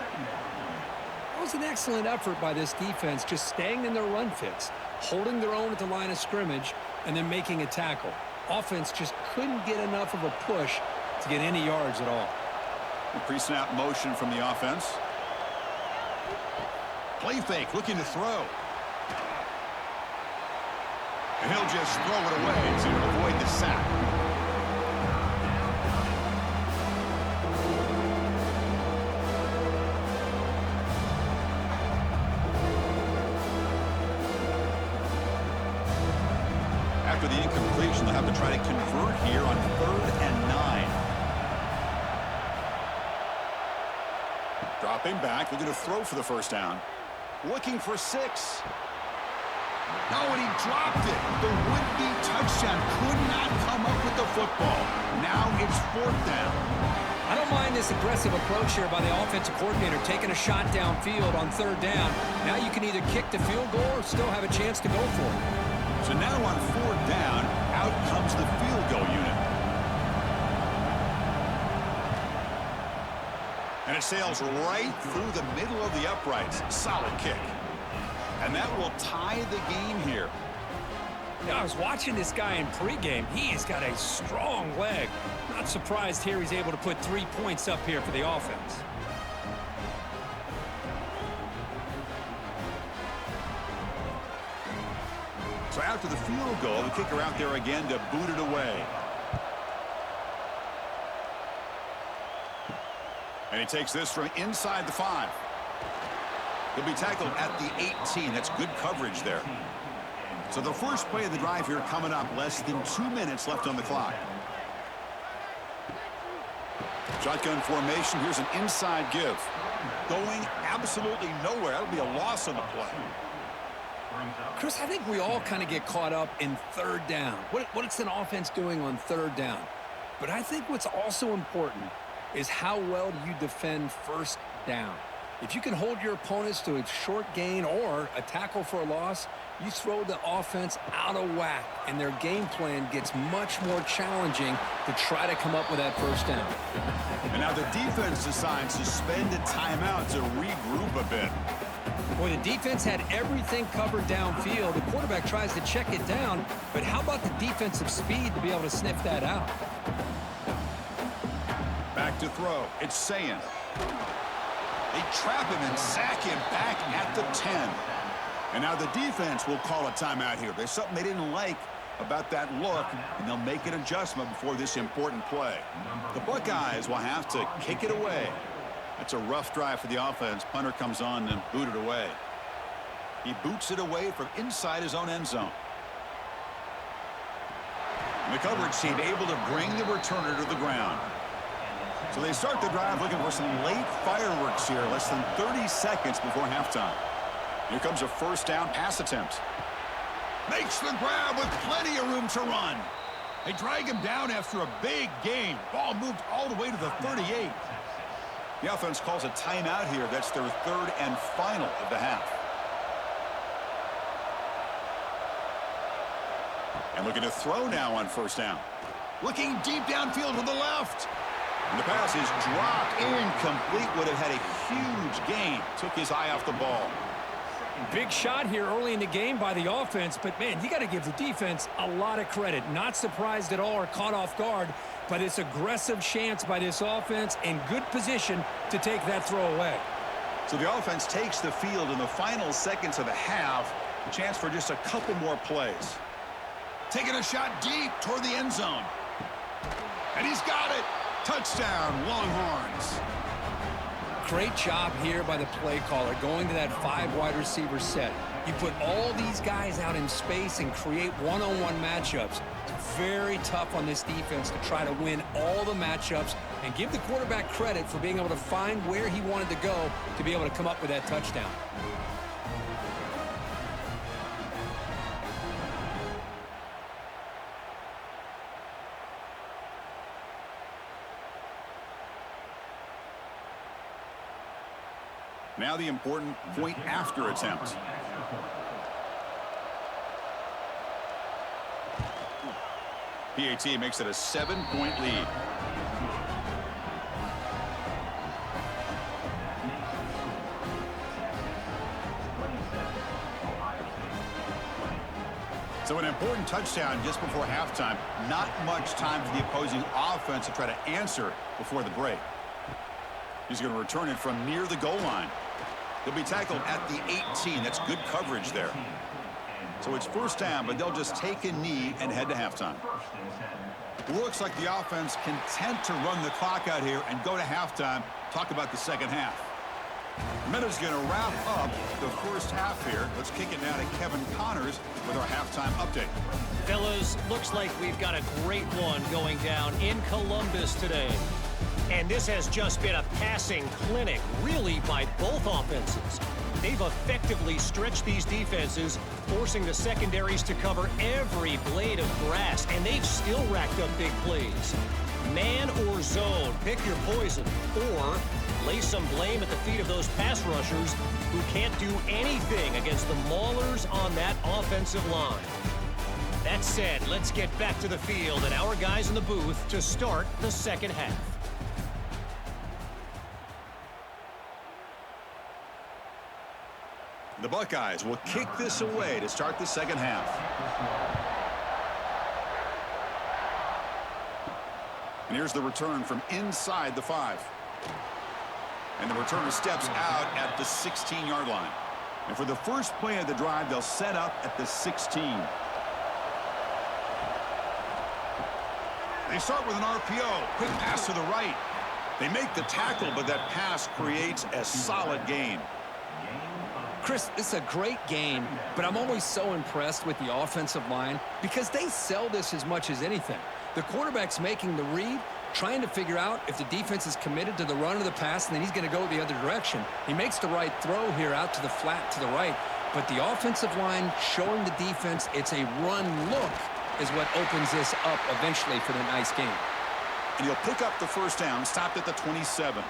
That was an excellent effort by this defense, just staying in their run fits, holding their own at the line of scrimmage, and then making a tackle. Offense just couldn't get enough of a push to get any yards at all. Pre-snap motion from the offense. Play fake, looking to throw. And he'll just throw it away to avoid the sack. After the incompletion, they'll have to try to convert here on 3rd and 9. Dropping back, looking to throw for the 1st down. Looking for 6. No, and he dropped it. The would-be touchdown could not come up with the football. Now it's 4th down. I don't mind this aggressive approach here by the offensive coordinator, taking a shot downfield on 3rd down. Now you can either kick the field goal or still have a chance to go for it. So now on 4th down, out comes the field goal unit. And it sails right through the middle of the uprights. Solid kick. And that will tie the game here. Yeah, I was watching this guy in pregame. He has got a strong leg. Not surprised here he's able to put 3 points up here for the offense. after the field goal, the kicker out there again to boot it away. And he takes this from inside the 5. He'll be tackled at the 18. That's good coverage there. So the first play of the drive here coming up. Less than 2 minutes left on the clock. Shotgun formation. Here's an inside give. Going absolutely nowhere. That'll be a loss on the play. Chris, I think we all kind of get caught up in third down. What's an offense doing on third down? But I think what's also important is how well do you defend first down. If you can hold your opponents to a short gain or a tackle for a loss, you throw the offense out of whack, and their game plan gets much more challenging to try to come up with that first down. And now the defense decides to spend a timeout to regroup a bit. Boy, the defense had everything covered downfield. The quarterback tries to check it down, but how about the defensive speed to be able to sniff that out? Back to throw. It's Sayin. They trap him and sack him back at the 10. And now the defense will call a timeout here. There's something they didn't like about that look, and they'll make an adjustment before this important play. The Buckeyes will have to kick it away. That's a rough drive for the offense. Punter comes on and boot it away. He boots it away from inside his own end zone. And the coverage team able to bring the returner to the ground. So they start the drive looking for some late fireworks here, less than 30 seconds before halftime. Here comes a first down pass attempt. Makes the grab with plenty of room to run. They drag him down after a big gain. Ball moved all the way to the 38. The offense calls a timeout here. That's their third and final of the half. And looking to throw now on first down. Looking deep downfield to the left. And the pass is dropped incomplete. Would have had a huge gain. Took his eye off the ball. Big shot here early in the game by the offense, but, man, you got to give the defense a lot of credit. Not surprised at all or caught off guard, but it's aggressive chance by this offense in good position to take that throw away. So the offense takes the field in the final seconds of the half. A chance for just a couple more plays. Taking a shot deep toward the end zone. And he's got it. Touchdown, Longhorns. Great job here by the play caller going to that 5 wide receiver set. You put all these guys out in space and create one-on-one matchups. It's very tough on this defense to try to win all the matchups and give the quarterback credit for being able to find where he wanted to go to be able to come up with that touchdown. Now the important point after attempt. PAT makes it a 7-point lead. So an important touchdown just before halftime. Not much time for the opposing offense to try to answer before the break. He's going to return it from near the goal line. He'll be tackled at the 18. That's good coverage there. So it's first down, but they'll just take a knee and head to halftime. Looks like the offense content to run the clock out here and go to halftime. Talk about the second half. Meta's going to wrap up the first half here. Let's kick it now to Kevin Connors with our halftime update. Fellas, looks like we've got a great one going down in Columbus today. And this has just been a passing clinic, really, by both offenses. They've effectively stretched these defenses, forcing the secondaries to cover every blade of grass, and they've still racked up big plays. Man or zone, pick your poison, or lay some blame at the feet of those pass rushers who can't do anything against the maulers on that offensive line. That said, let's get back to the field and our guys in the booth to start the second half. The Buckeyes will kick this away to start the second half. And here's the return from inside the 5. And the returner steps out at the 16-yard line. And for the first play of the drive, they'll set up at the 16. They start with an RPO. Quick pass to the right. They make the tackle, but that pass creates a solid gain. Chris, this is a great game, but I'm always so impressed with the offensive line because they sell this as much as anything. The quarterback's making the read, trying to figure out if the defense is committed to the run or the pass, and then he's going to go the other direction. He makes the right throw here out to the flat to the right, but the offensive line showing the defense it's a run look is what opens this up eventually for the nice game. And he'll pick up the first down, stopped at the 27.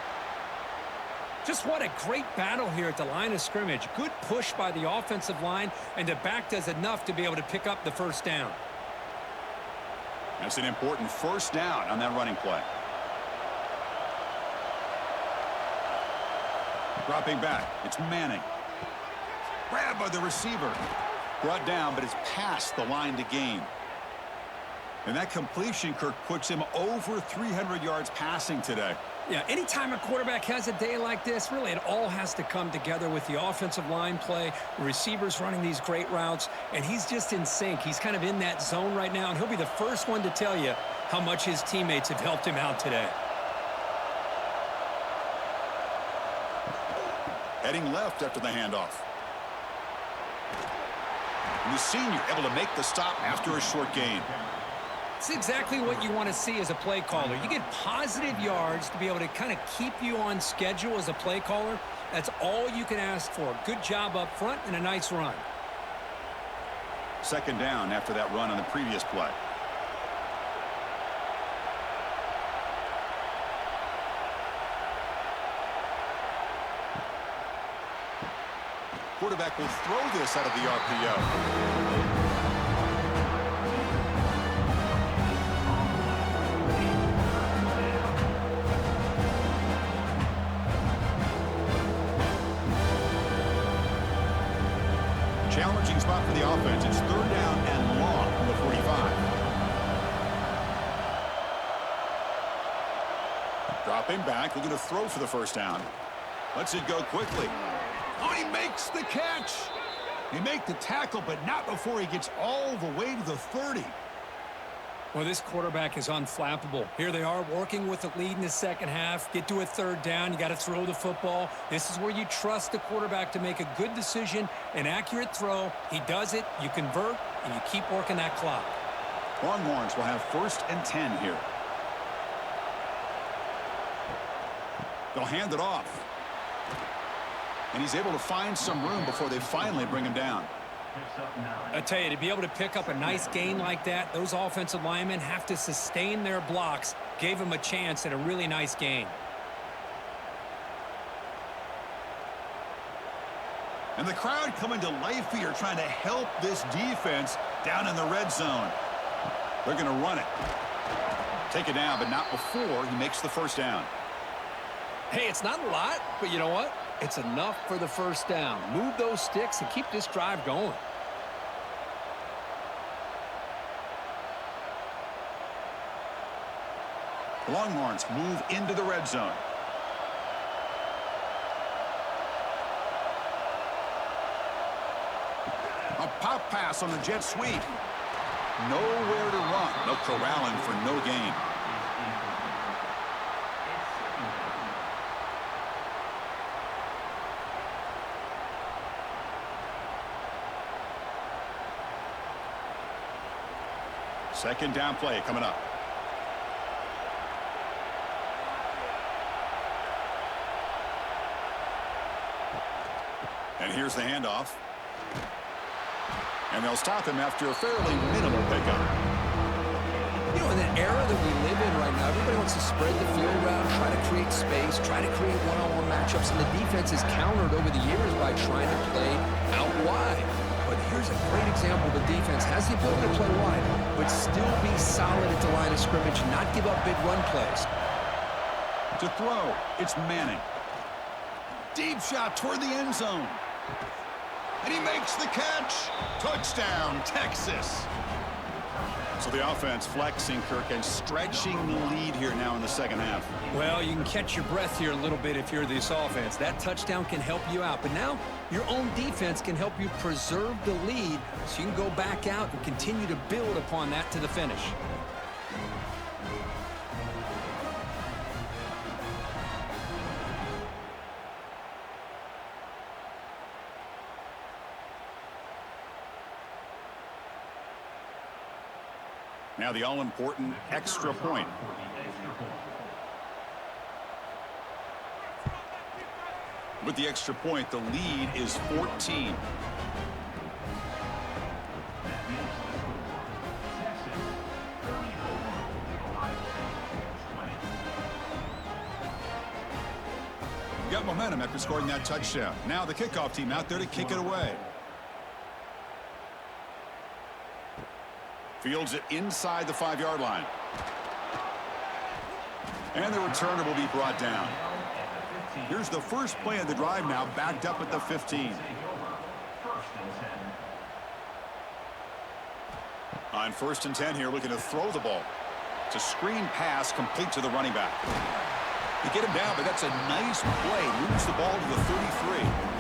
Just what a great battle here at the line of scrimmage. Good push by the offensive line, and the back does enough to be able to pick up the first down. That's an important first down on that running play. Dropping back, it's Manning. Grabbed by the receiver. Brought down, but it's past the line to gain. And that completion, Kirk, puts him over 300 yards passing today. Yeah, anytime a quarterback has a day like this, really it all has to come together with the offensive line play, the receivers running these great routes, and he's just in sync. He's kind of in that zone right now, and he'll be the first one to tell you how much his teammates have helped him out today. Heading left after the handoff. And the senior able to make the stop after a short gain. It's exactly what you want to see as a play caller. You get positive yards to be able to kind of keep you on schedule as a play caller. That's all you can ask for. Good job up front and a nice run. Second down after that run on the previous play. Quarterback will throw this out of the RPO. Challenging spot for the offense. It's third down and long from the 45. Dropping back, looking to throw for the first down. Lets it go quickly. Oh, he makes the catch. He makes the tackle, but not before he gets all the way to the 30. Well, this quarterback is unflappable. Here they are working with the lead in the second half. Get to a third down. You got to throw the football. This is where you trust the quarterback to make a good decision, an accurate throw. He does it, you convert, and you keep working that clock. Longhorns will have first and 10 here. They'll hand it off. And he's able to find some room before they finally bring him down. I tell you, to be able to pick up a nice gain like that, those offensive linemen have to sustain their blocks. Gave him a chance at a really nice gain. And the crowd coming to life here, trying to help this defense down in the red zone. They're going to run it. Take it down, but not before he makes the first down. Hey, it's not a lot, but you know what? It's enough for the first down. Move those sticks and keep this drive going. The Longhorns move into the red zone. A pop pass on the jet sweep. Nowhere to run. No corralling for no gain. Second down play coming up. And here's the handoff. And they'll stop him after a fairly minimal pickup. You know, in the era that we live in right now, everybody wants to spread the field around, try to create space, try to create one-on-one matchups, and the defense is countered over the years by trying to play out wide. But here's a great example. The defense has the ability to play wide, but still be solid at the line of scrimmage, not give up big run plays. To throw, it's Manning. Deep shot toward the end zone. And he makes the catch. Touchdown, Texas. So the offense flexing, Kirk, and stretching the lead here now in the second half. Well, you can catch your breath here a little bit if you're this offense. That touchdown can help you out. But now your own defense can help you preserve the lead so you can go back out and continue to build upon that to the finish. Now the all-important extra point. With the extra point, the lead is 14. Got momentum after scoring that touchdown. Now the kickoff team out there to kick it away. Fields it inside the 5-yard line. And the returner will be brought down. Here's the first play of the drive now, backed up at the 15. On 1st and 10 here, looking to throw the ball. It's a screen pass complete to the running back. They get him down, but that's a nice play. Moves the ball to the 33.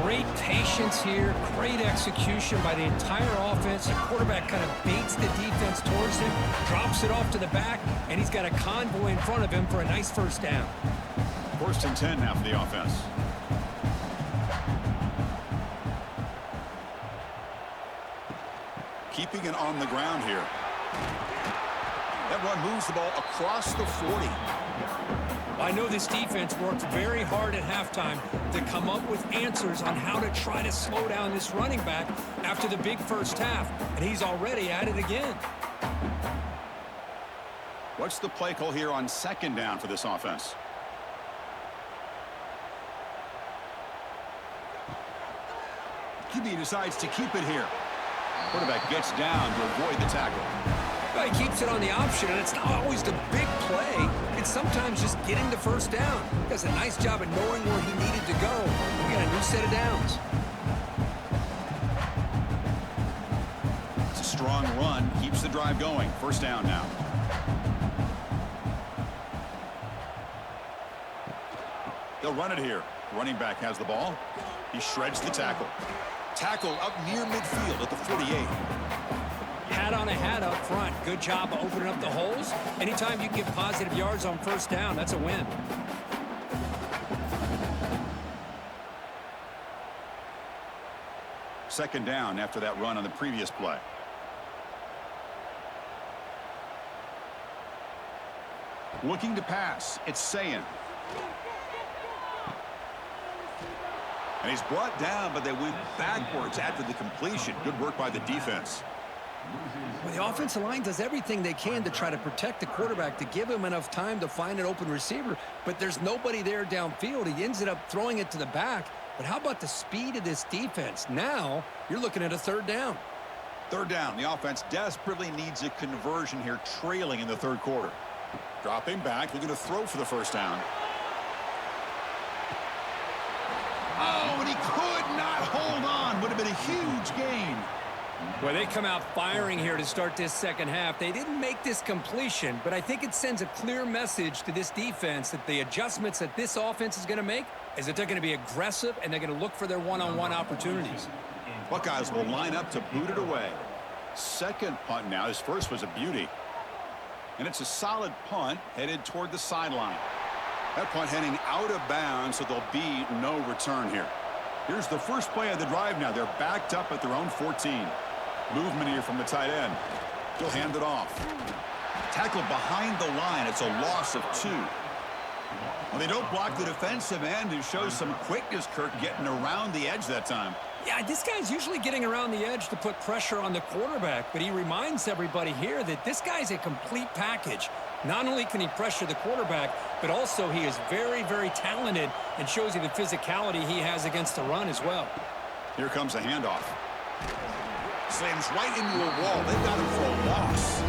Great patience here, great execution by the entire offense. The quarterback kind of baits the defense towards him, drops it off to the back, and he's got a convoy in front of him for a nice first down. 1st and 10 now for the offense. Keeping it on the ground here. That run moves the ball across the 40. I know this defense worked very hard at halftime to come up with answers on how to try to slow down this running back after the big first half, and he's already at it again. What's the play call here on 2nd down for this offense? QB decides to keep it here. Quarterback gets down to avoid the tackle. Well, he keeps it on the option, and it's not always the big play. It's sometimes just getting the first down. He does a nice job of knowing where he needed to go. We got a new set of downs. It's a strong run. Keeps the drive going. 1st down now. They'll run it here. Running back has the ball. He shreds the tackle. Tackle up near midfield at the 48. Hat on a hat up front. Good job of opening up the holes. Anytime you can get positive yards on 1st down, that's a win. Second down after that run on the previous play. Looking to pass. It's Sayin. And he's brought down, but they went backwards after the completion. Good work by the defense. Well, the offensive line does everything they can to try to protect the quarterback, to give him enough time to find an open receiver, but there's nobody there downfield. He ends up throwing it to the back. But how about the speed of this defense? Now you're looking at a 3rd down. 3rd down. The offense desperately needs a conversion here, trailing in the 3rd quarter. Dropping back, looking to throw for the 1st down. Oh, and he could not hold on. Would have been a huge gain. Well, they come out firing here to start this 2nd half. They didn't make this completion, but I think it sends a clear message to this defense that the adjustments that this offense is going to make is that they're going to be aggressive and they're going to look for their one-on-one opportunities. Buckeyes will line up to boot it away. 2nd punt now. His first was a beauty. And it's a solid punt headed toward the sideline. That punt heading out of bounds, so there'll be no return here. Here's the first play of the drive now. They're backed up at their own 14. Movement here from the tight end. He'll hand it off. Tackled behind the line. It's a loss of 2. Well, they don't block the defensive end, who shows some quickness, Kirk, getting around the edge that time. Yeah, this guy's usually getting around the edge to put pressure on the quarterback, but he reminds everybody here that this guy's a complete package. Not only can he pressure the quarterback, but also he is very, very talented and shows you the physicality he has against the run as well. Here comes a handoff. Slams right into a wall. They've got him for a loss.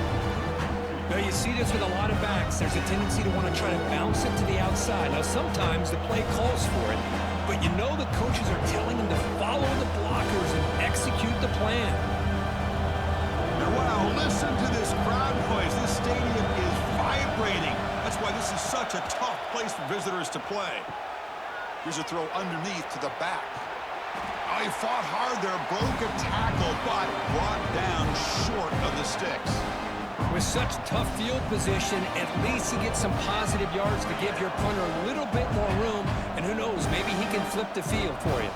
Now, you see this with a lot of backs. There's a tendency to want to try to bounce it to the outside. Now, sometimes the play calls for it, but you know the coaches are telling them to follow the blockers and execute the plan. And wow, listen to this crowd noise. This stadium is vibrating. That's why this is such a tough place for visitors to play. Here's a throw underneath to the back. Oh, he fought hard there, broke a tackle, but brought down short of the sticks. With such tough field position, at least he gets some positive yards to give your punter a little bit more room, and who knows, maybe he can flip the field for you.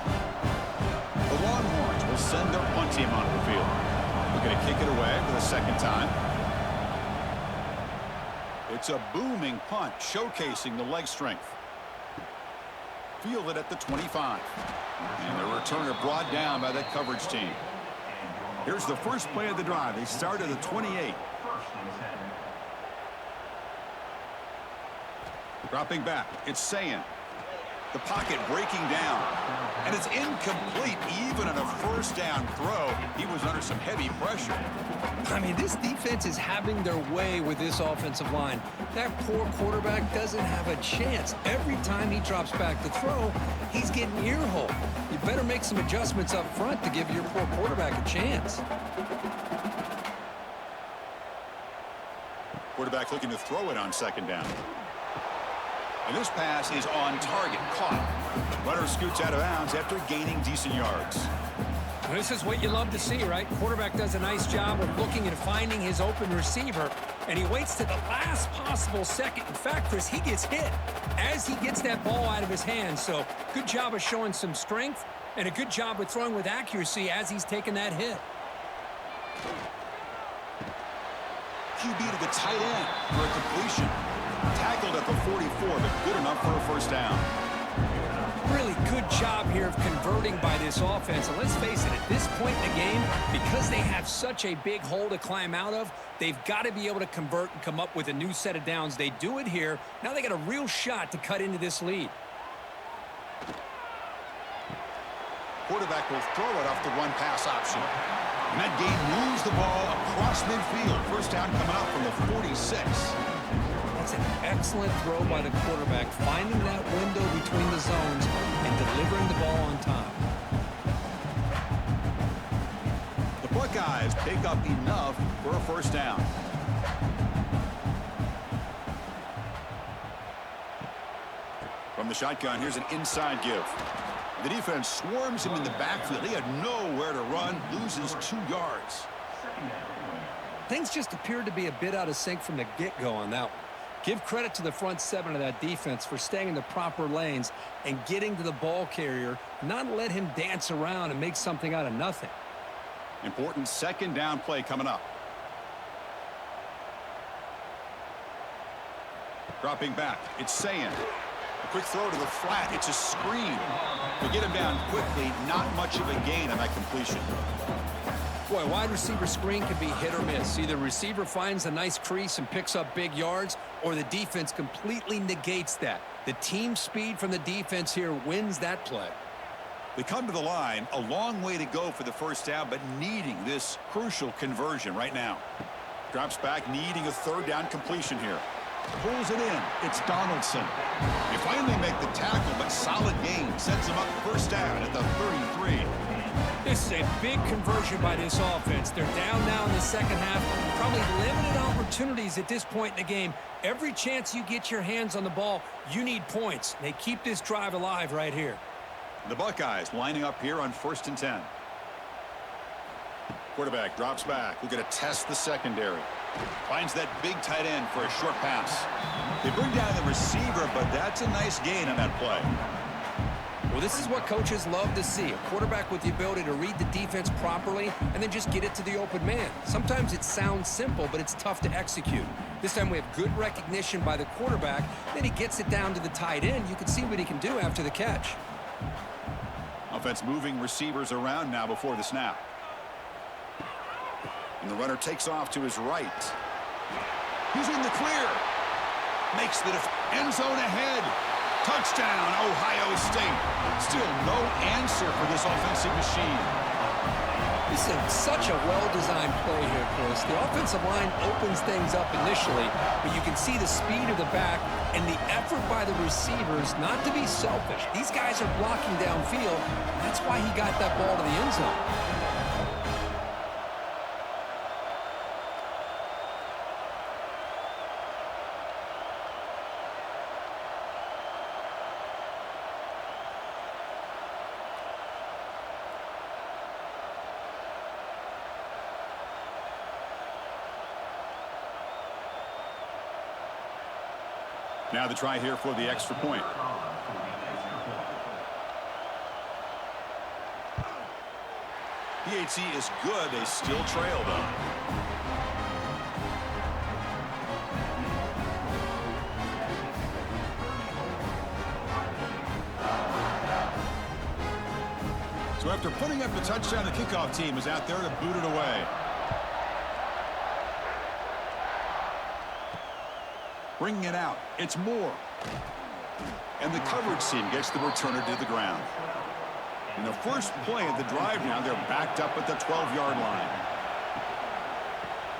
The Longhorns will send their punt team onto the field. We're going to kick it away for the second time. It's a booming punt, showcasing the leg strength. Fielded at the 25. And the returner brought down by that coverage team. Here's the first play of the drive. They start at the 28. Dropping back, it's Sayin. The pocket breaking down. And it's incomplete. Even on a first down throw, he was under some heavy pressure. I mean, this defense is having their way with this offensive line. That poor quarterback doesn't have a chance. Every time he drops back to throw, he's getting earholed. You better make some adjustments up front to give your poor quarterback a chance. Quarterback looking to throw it on second down. And this pass is on target, caught. Runner scoots out of bounds after gaining decent yards. This is what you love to see, right? Quarterback does a nice job of looking and finding his open receiver, and he waits to the last possible second. In fact, Chris, he gets hit as he gets that ball out of his hands. So good job of showing some strength, and a good job of throwing with accuracy as he's taking that hit. QB to the tight end for a completion. Tackled at the 44, but good enough for a first down. Really good job here of converting by this offense. And let's face it, at this point in the game, because they have such a big hole to climb out of, they've got to be able to convert and come up with a new set of downs. They do it here. Now they got a real shot to cut into this lead. Quarterback will throw it off the one-pass option. And that game moves the ball across midfield. First down coming up from the 46. That's an excellent throw by the quarterback, finding that window between the zones and delivering the ball on time. The Buckeyes pick up enough for a first down. From the shotgun, here's an inside give. The defense swarms him in the backfield. He had nowhere to run, loses 2 yards. Things just appeared to be a bit out of sync from the get-go on that one. Give credit to the front 7 of that defense for staying in the proper lanes and getting to the ball carrier, not let him dance around and make something out of nothing. Important second down play coming up. Dropping back, it's Sayin. A quick throw to the flat. It's a screen. To get him down quickly, not much of a gain on that completion. Boy, wide receiver screen can be hit or miss. Either receiver finds a nice crease and picks up big yards, or the defense completely negates that. The team speed from the defense here wins that play. They come to the line, a long way to go for the first down, but needing this crucial conversion right now. Drops back, needing a third down completion here. Pulls it in. It's Donaldson. They finally make the tackle, but solid gain sets him up first down at the 33. This is a big conversion by this offense. They're down now in the second half. Probably limited opportunities at this point in the game. Every chance you get your hands on the ball, you need points. They keep this drive alive right here. The Buckeyes lining up here on 1st and 10. Quarterback drops back. We're going to test the secondary. Finds that big tight end for a short pass. They bring down the receiver, but that's a nice gain on that play. Well, this is what coaches love to see. A quarterback with the ability to read the defense properly and then just get it to the open man. Sometimes it sounds simple, but it's tough to execute. This time we have good recognition by the quarterback. Then he gets it down to the tight end. You can see what he can do after the catch. Offense moving receivers around now before the snap. And the runner takes off to his right. He's in the clear. Makes the end zone ahead. Touchdown, Ohio State. Still no answer for this offensive machine. This is such a well-designed play here, Chris. The offensive line opens things up initially, but you can see the speed of the back and the effort by the receivers not to be selfish. These guys are blocking downfield. That's why he got that ball to the end zone. Now the try here for the extra point. PAT is good. They still trail, though. So after putting up the touchdown, the kickoff team is out there to boot it away. Bringing it out. It's Moore. And the coverage team gets the returner to the ground. In the first play of the drive now, they're backed up at the 12-yard line.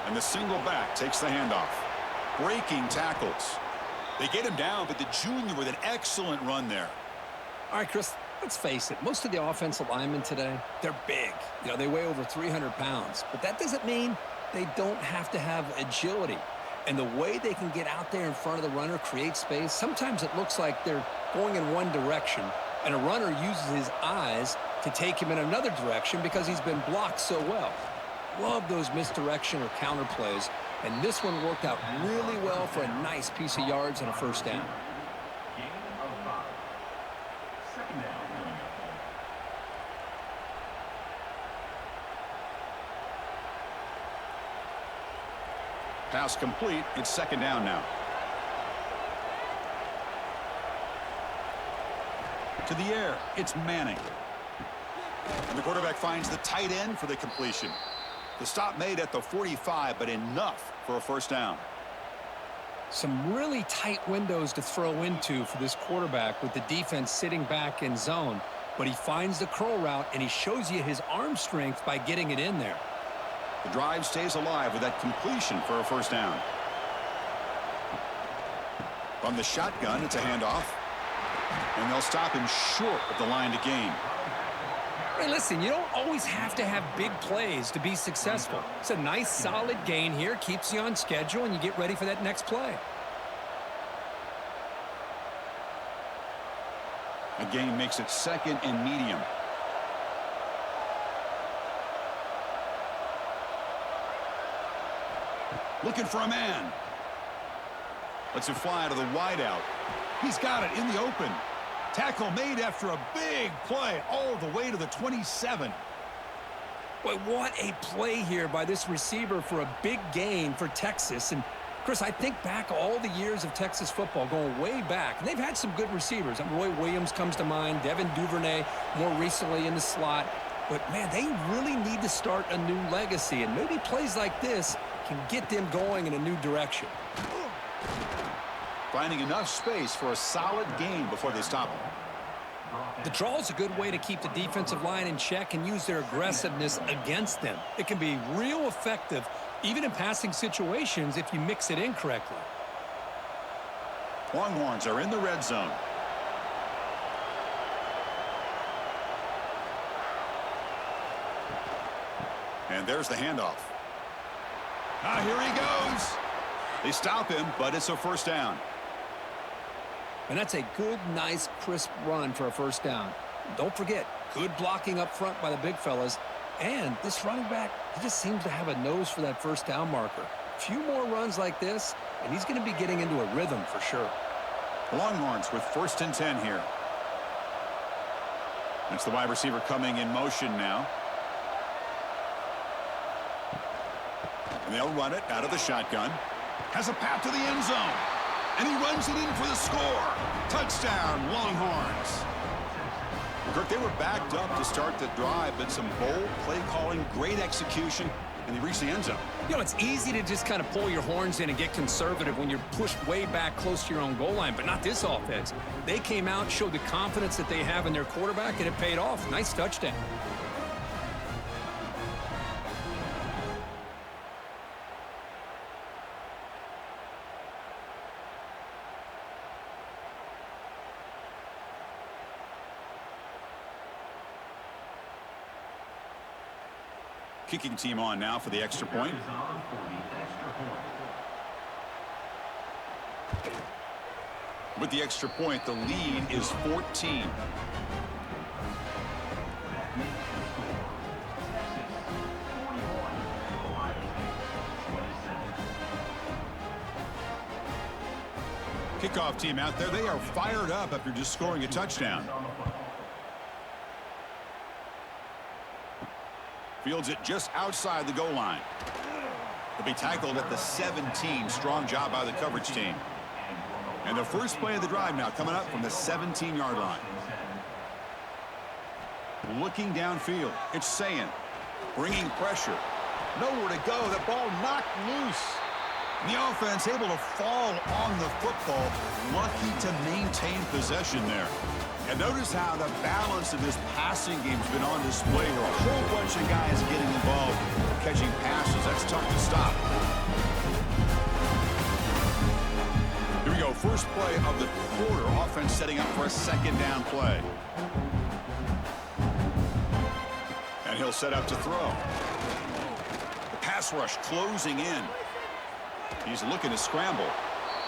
And the single back takes the handoff. Breaking tackles. They get him down, but the junior with an excellent run there. All right, Chris, let's face it. Most of the offensive linemen today, they're big. You know, they weigh over 300 pounds. But that doesn't mean they don't have to have agility. And the way they can get out there in front of the runner, create space, sometimes it looks like they're going in one direction, and a runner uses his eyes to take him in another direction because he's been blocked so well. Love those misdirection or counter plays, and this one worked out really well for a nice piece of yards and a first down. Pass complete. It's second down now. To the air. It's Manning. And the quarterback finds the tight end for the completion. The stop made at the 45, but enough for a first down. Some really tight windows to throw into for this quarterback with the defense sitting back in zone. But he finds the curl route, and he shows you his arm strength by getting it in there. The drive stays alive with that completion for a first down. From the shotgun, it's a handoff. And they'll stop him short of the line to gain. Hey, listen, you don't always have to have big plays to be successful. It's a nice, solid gain here. Keeps you on schedule, and you get ready for that next play. A gain makes it second and medium. Looking for a man. Lets it fly to the wideout. He's got it in the open. Tackle made after a big play all the way to the 27. Boy, what a play here by this receiver for a big gain for Texas. And, Chris, I think back all the years of Texas football, going way back. And they've had some good receivers. Roy Williams comes to mind, Devin Duvernay more recently in the slot. But, man, they really need to start a new legacy. And maybe plays like this can get them going in a new direction. Finding enough space for a solid gain before they stop him. The draw is a good way to keep the defensive line in check and use their aggressiveness against them. It can be real effective, even in passing situations, if you mix it in correctly. Longhorns are in the red zone. And there's the handoff. Here he goes. They stop him, but it's a first down. And that's a good, nice, crisp run for a first down. Don't forget, good blocking up front by the big fellas. And this running back, he just seems to have a nose for that first down marker. A few more runs like this, and he's going to be getting into a rhythm for sure. Longhorns with first and 10 here. That's the wide receiver coming in motion now. And they'll run it out of the shotgun. Has a path to the end zone. And he runs it in for the score. Touchdown, Longhorns. Kirk, they were backed up to start the drive, but some bold play calling, great execution, and they reached the end zone. You know, it's easy to just kind of pull your horns in and get conservative when you're pushed way back close to your own goal line, but not this offense. They came out, showed the confidence that they have in their quarterback, and it paid off. Nice touchdown. Kicking team on now for the extra point. With the extra point, the lead is 14. Kickoff team out there, they are fired up after just scoring a touchdown. Fields it just outside the goal line. He'll be tackled at the 17. Strong job by the coverage team. And the first play of the drive now coming up from the 17-yard line. Looking downfield, it's Sayin, bringing pressure. Nowhere to go. The ball knocked loose. And the offense able to fall on the football. Lucky to maintain possession there. And notice how the balance of this passing game has been on display here. A whole bunch of guys getting involved, catching passes. That's tough to stop. Here we go. First play of the quarter. Offense setting up for a second down play. And he'll set up to throw. The pass rush closing in. He's looking to scramble.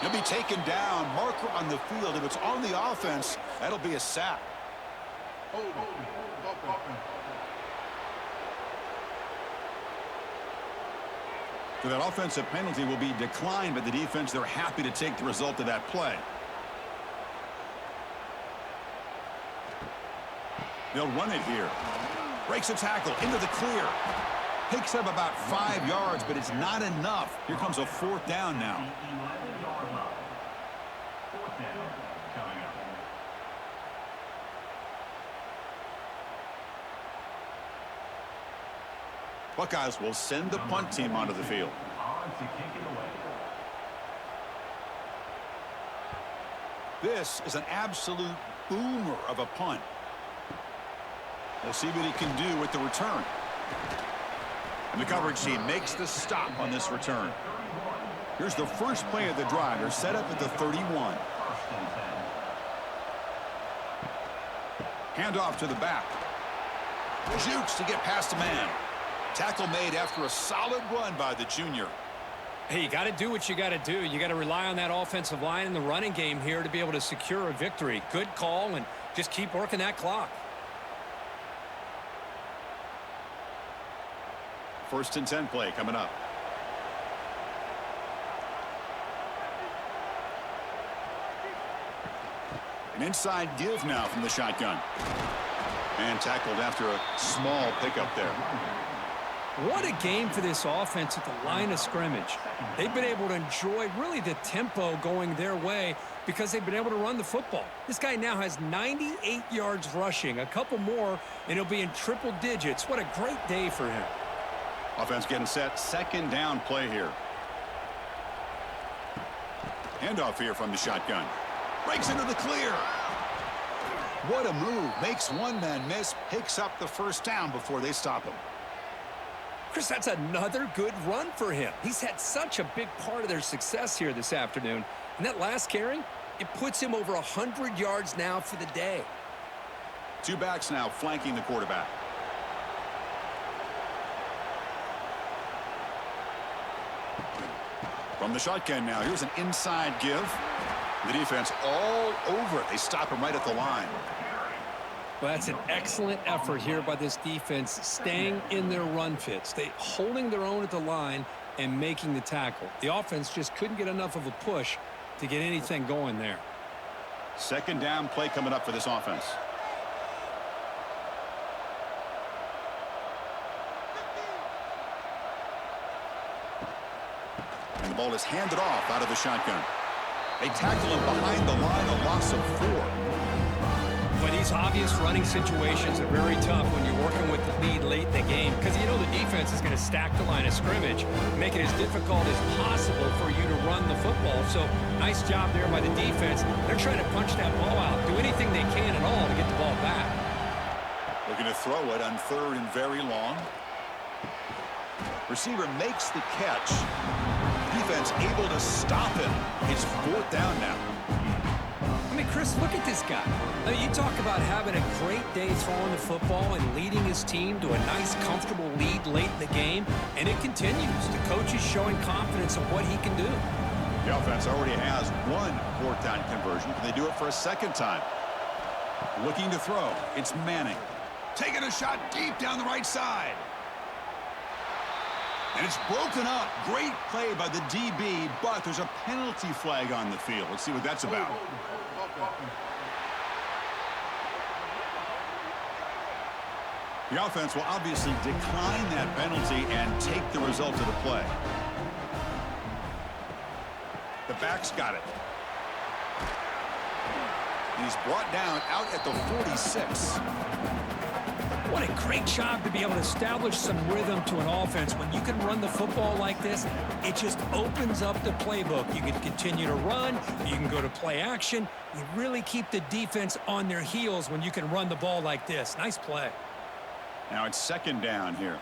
He'll be taken down. Marker on the field. If it's on the offense, that'll be a sack. So that offensive penalty will be declined by the defense. They're happy to take the result of that play. They'll run it here. Breaks a tackle into the clear. Picks up about 5 yards, but it's not enough. Here comes a fourth down now. Buckeyes will send the punt team onto the field. This is an absolute boomer of a punt. We'll see what he can do with the return. And the coverage team makes the stop on this return. Here's the first play of the drive. They're set up at the 31. Handoff to the back. Jukes to get past a man. Tackle made after a solid run by the junior. Hey, you got to do what you got to do. You got to rely on that offensive line in the running game here to be able to secure a victory. Good call, and just keep working that clock. First and 10 play coming up. An inside give now from the shotgun. And tackled after a small pickup there. What a game for this offense at the line of scrimmage. They've been able to enjoy really the tempo going their way because they've been able to run the football. This guy now has 98 yards rushing, a couple more, and he'll be in triple digits. What a great day for him. Offense getting set. Second down play here. Handoff here from the shotgun. Breaks into the clear. What a move. Makes one man miss. Picks up the first down before they stop him. Chris, that's another good run for him. He's had such a big part of their success here this afternoon. And that last carry, it puts him over 100 yards now for the day. Two backs now flanking the quarterback. From the shotgun now, here's an inside give. The defense all over it. They stop him right at the line. Well, that's an excellent effort here by this defense, staying in their run fits. They holding their own at the line and making the tackle. The offense just couldn't get enough of a push to get anything going there. Second down play coming up for this offense. And the ball is handed off out of the shotgun. They tackle him behind the line, a loss of 4. But these obvious running situations are very tough when you're working with the lead late in the game because you know the defense is going to stack the line of scrimmage, make it as difficult as possible for you to run the football. So nice job there by the defense. They're trying to punch that ball out, do anything they can at all to get the ball back. Looking to throw it on third and very long. Receiver makes the catch. Defense able to stop him. It's fourth down now. I mean, Chris, look at this guy. I mean, you talk about having a great day throwing the football and leading his team to a nice, comfortable lead late in the game, and it continues. The coach is showing confidence of what he can do. The offense already has one fourth down conversion. Can they do it for a second time? Looking to throw. It's Manning. Taking a shot deep down the right side. And it's broken up. Great play by the DB, but there's a penalty flag on the field. Let's see what that's about. The offense will obviously decline that penalty and take the result of the play. The back's got it. He's brought down out at the 46. What a great job to be able to establish some rhythm to an offense. When you can run the football like this, it just opens up the playbook. You can continue to run. You can go to play action. You really keep the defense on their heels when you can run the ball like this. Nice play. Now it's second down here.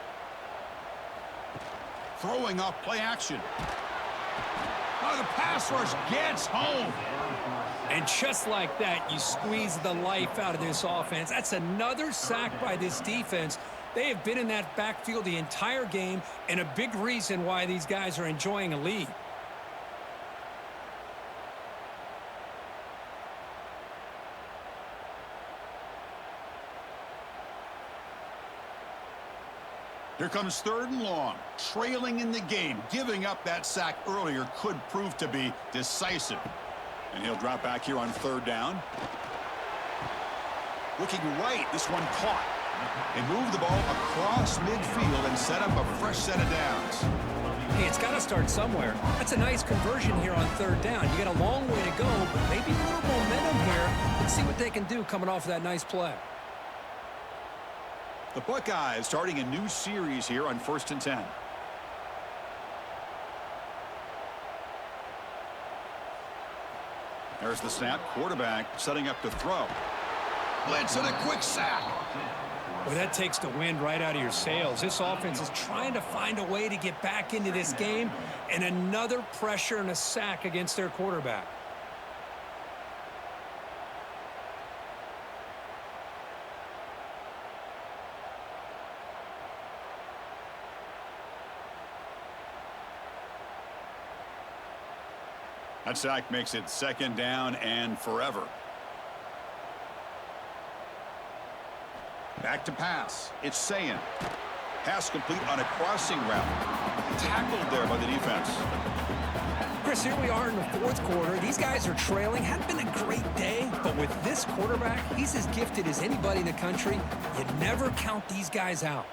Throwing off play action. Oh, the pass rush gets home. And just like that, you squeeze the life out of this offense. That's another sack by this defense. They have been in that backfield the entire game, and a big reason why these guys are enjoying a lead. Here comes third and long. Trailing in the game. Giving up that sack earlier could prove to be decisive. And he'll drop back here on third down. Looking right. This one caught. They move the ball across midfield and set up a fresh set of downs. Hey, it's got to start somewhere. That's a nice conversion here on third down. You got a long way to go, but maybe a little momentum here. Let's see what they can do coming off of that nice play. The Buckeyes starting a new series here on 1st and 10. There's the snap. Quarterback setting up to throw. Blitz and a quick sack. Well, that takes the wind right out of your sails. This offense is trying to find a way to get back into this game, and another pressure and a sack against their quarterback. That sack makes it second down and forever. Back to pass. It's Sayin. Pass complete on a crossing route. Tackled there by the defense. Chris, here we are in the fourth quarter. These guys are trailing. Hadn't been a great day, but with this quarterback, he's as gifted as anybody in the country. You never count these guys out.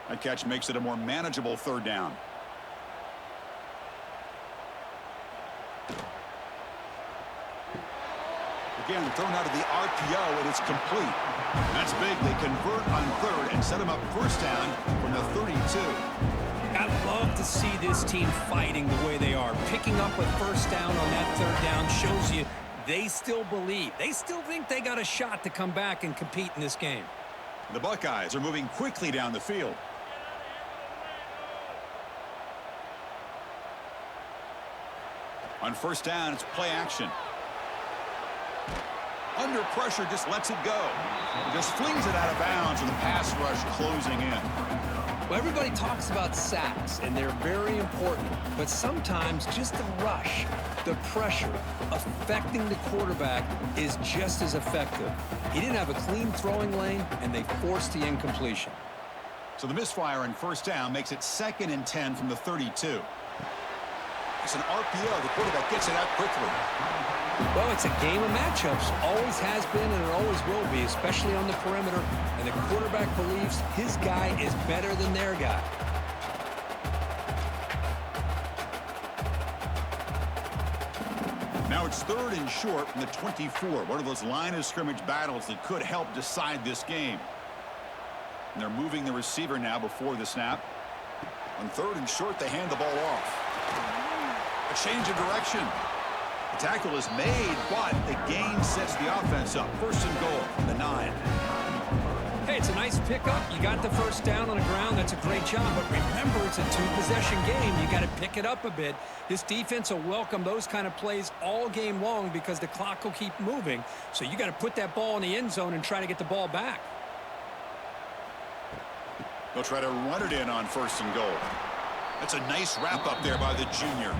That catch makes it a more manageable third down. Again, thrown out of the RPO, and it's complete. That's big. They convert on third and set them up first down from the 32. I love to see this team fighting the way they are. Picking up a first down on that third down shows you they still believe. They still think they got a shot to come back and compete in this game. The Buckeyes are moving quickly down the field. On first down, it's play action. Under pressure, just lets it go. Just flings it out of bounds with the pass rush closing in. Well, everybody talks about sacks, and they're very important. But sometimes just the rush, the pressure, affecting the quarterback is just as effective. He didn't have a clean throwing lane, and they forced the incompletion. So the misfire on first down makes it 2nd and 10 from the 32. It's an RPO. The quarterback gets it out quickly. Well, it's a game of matchups. Always has been and it always will be, especially on the perimeter. And the quarterback believes his guy is better than their guy. Now it's 3rd and short from the 24. One of those line of scrimmage battles that could help decide this game. And they're moving the receiver now before the snap. On 3rd and short, they hand the ball off. A change of direction. The tackle is made, but the gain sets the offense up. 1st and goal from the 9. Hey, it's a nice pickup. You got the first down on the ground. That's a great job. But remember, it's a two-possession game. You got to pick it up a bit. This defense will welcome those kind of plays all game long because the clock will keep moving. So you got to put that ball in the end zone and try to get the ball back. They'll try to run it in on 1st and goal. That's a nice wrap up there by the junior.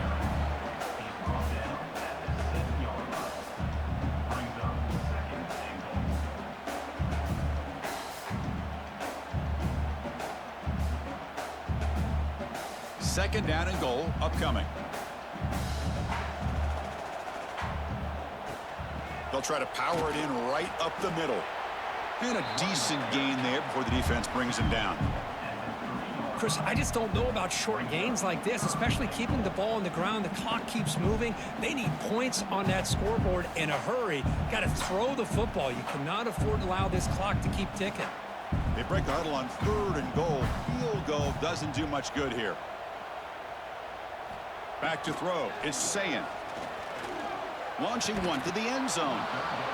Second down and goal upcoming. They'll try to power it in right up the middle. And a decent gain there before the defense brings him down. Chris, I just don't know about short gains like this, especially keeping the ball on the ground. The clock keeps moving. They need points on that scoreboard in a hurry. Got to throw the football. You cannot afford to allow this clock to keep ticking. They break the huddle on 3rd and goal. Field goal doesn't do much good here. Back to throw. It's Sayin. Launching one to the end zone.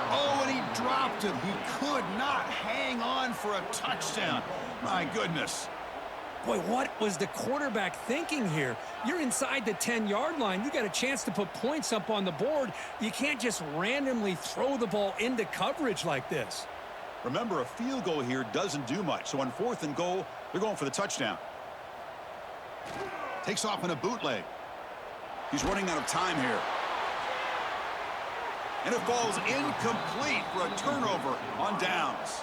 Oh, and he dropped him. He could not hang on for a touchdown. My goodness. Boy, what was the quarterback thinking here? You're inside the 10-yard line. You got a chance to put points up on the board. You can't just randomly throw the ball into coverage like this. Remember, a field goal here doesn't do much. So on 4th and goal, they're going for the touchdown. Takes off in a bootleg. He's running out of time here. And it falls incomplete for a turnover on downs.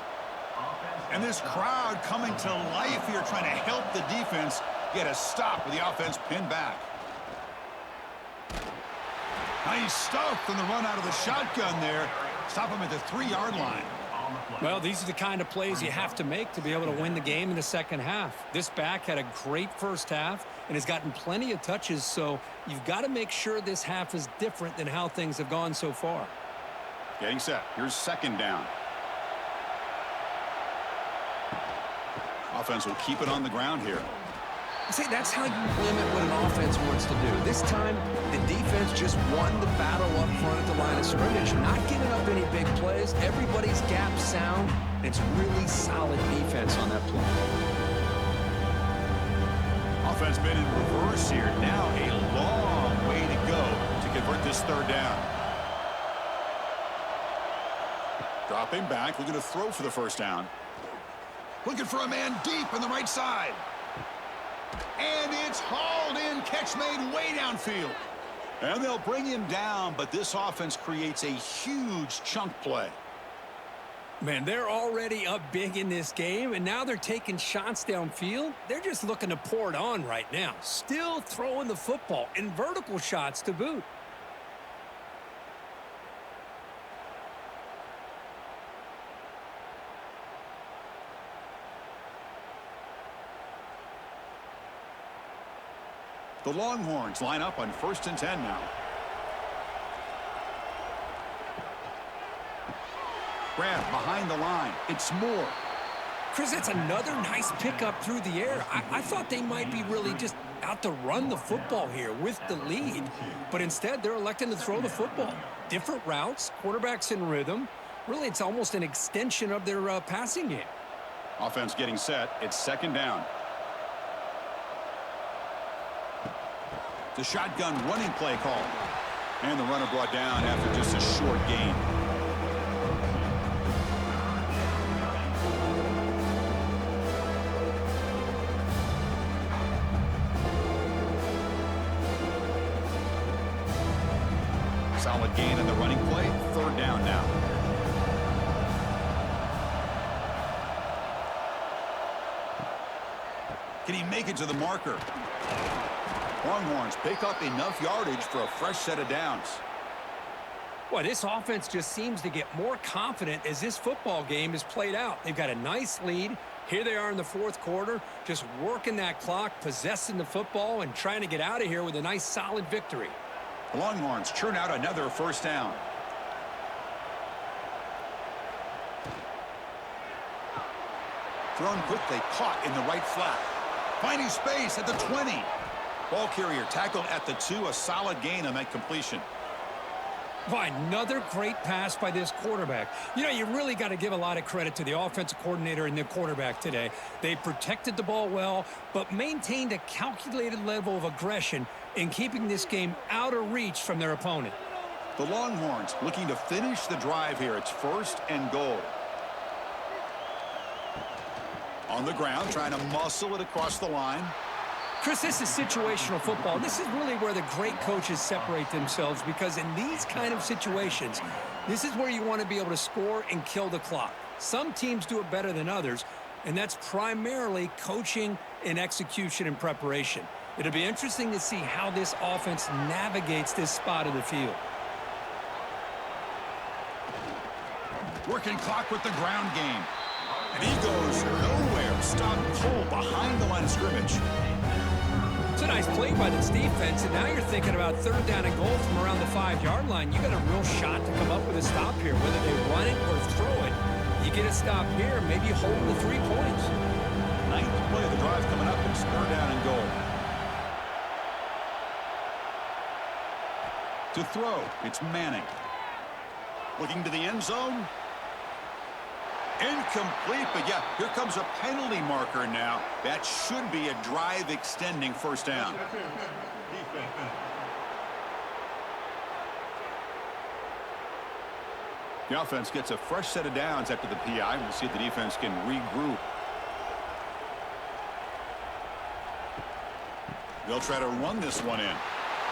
And this crowd coming to life here, trying to help the defense get a stop with the offense pinned back. Nice stuff from the run out of the shotgun there. Stop him at the 3-yard line. Well, these are the kind of plays you have to make to be able to win the game in the second half. This back had a great first half and has gotten plenty of touches, so you've got to make sure this half is different than how things have gone so far. Getting set. Here's 2nd down. Offense will keep it on the ground here. See, that's how you limit what an offense wants to do. This time, the defense just won the battle up front at the line of scrimmage, not giving up any big plays. Everybody's gap sound. It's really solid defense on that play. Offense been in reverse here. Now a long way to go to convert this 3rd down. Dropping back, looking to throw for the 1st down. Looking for a man deep on the right side. And it's hauled in. Catch made way downfield. And they'll bring him down, but this offense creates a huge chunk play. Man, they're already up big in this game, and now they're taking shots downfield. They're just looking to pour it on right now. Still throwing the football, and vertical shots to boot. The Longhorns line up on 1st and 10 now. Grab behind the line. It's Moore. Chris, that's another nice pickup through the air. I thought they might be really just out to run the football here with the lead. But instead, they're electing to throw the football. Different routes, quarterbacks in rhythm. Really, it's almost an extension of their passing game. Offense getting set. It's 2nd down. The shotgun running play call. And the runner brought down after just a short gain. Solid gain in the running play. 3rd down now. Can he make it to the marker? Longhorns pick up enough yardage for a fresh set of downs. Boy, this offense just seems to get more confident as this football game is played out. They've got a nice lead. Here they are in the 4th quarter, just working that clock, possessing the football, and trying to get out of here with a nice, solid victory. The Longhorns churn out another 1st down. Thrown quickly, caught in the right flat. Finding space at the 20. Ball carrier tackled at the 2, a solid gain on that completion. Boy, another great pass by this quarterback. You know, you really got to give a lot of credit to the offensive coordinator and the quarterback today. They protected the ball well, but maintained a calculated level of aggression in keeping this game out of reach from their opponent. The Longhorns looking to finish the drive here. It's 1st and goal. On the ground, trying to muscle it across the line. Chris, this is situational football. This is really where the great coaches separate themselves, because in these kind of situations, this is where you want to be able to score and kill the clock. Some teams do it better than others, and that's primarily coaching and execution and preparation. It'll be interesting to see how this offense navigates this spot of the field. Working clock with the ground game. And he goes nowhere. Stop cold behind the line of scrimmage. It's a nice play by this defense, and now you're thinking about third down and goal from around the 5-yard line. You got a real shot to come up with a stop here, whether they run it or throw it. You get a stop here, maybe you hold the 3 points. Ninth play of the drive coming up. It's third down and goal. To throw, it's Manning. Looking to the end zone. Incomplete, but yeah, here comes a penalty marker now. That should be a drive-extending first down. The offense gets a fresh set of downs after the PI. We'll see if the defense can regroup. They'll try to run this one in.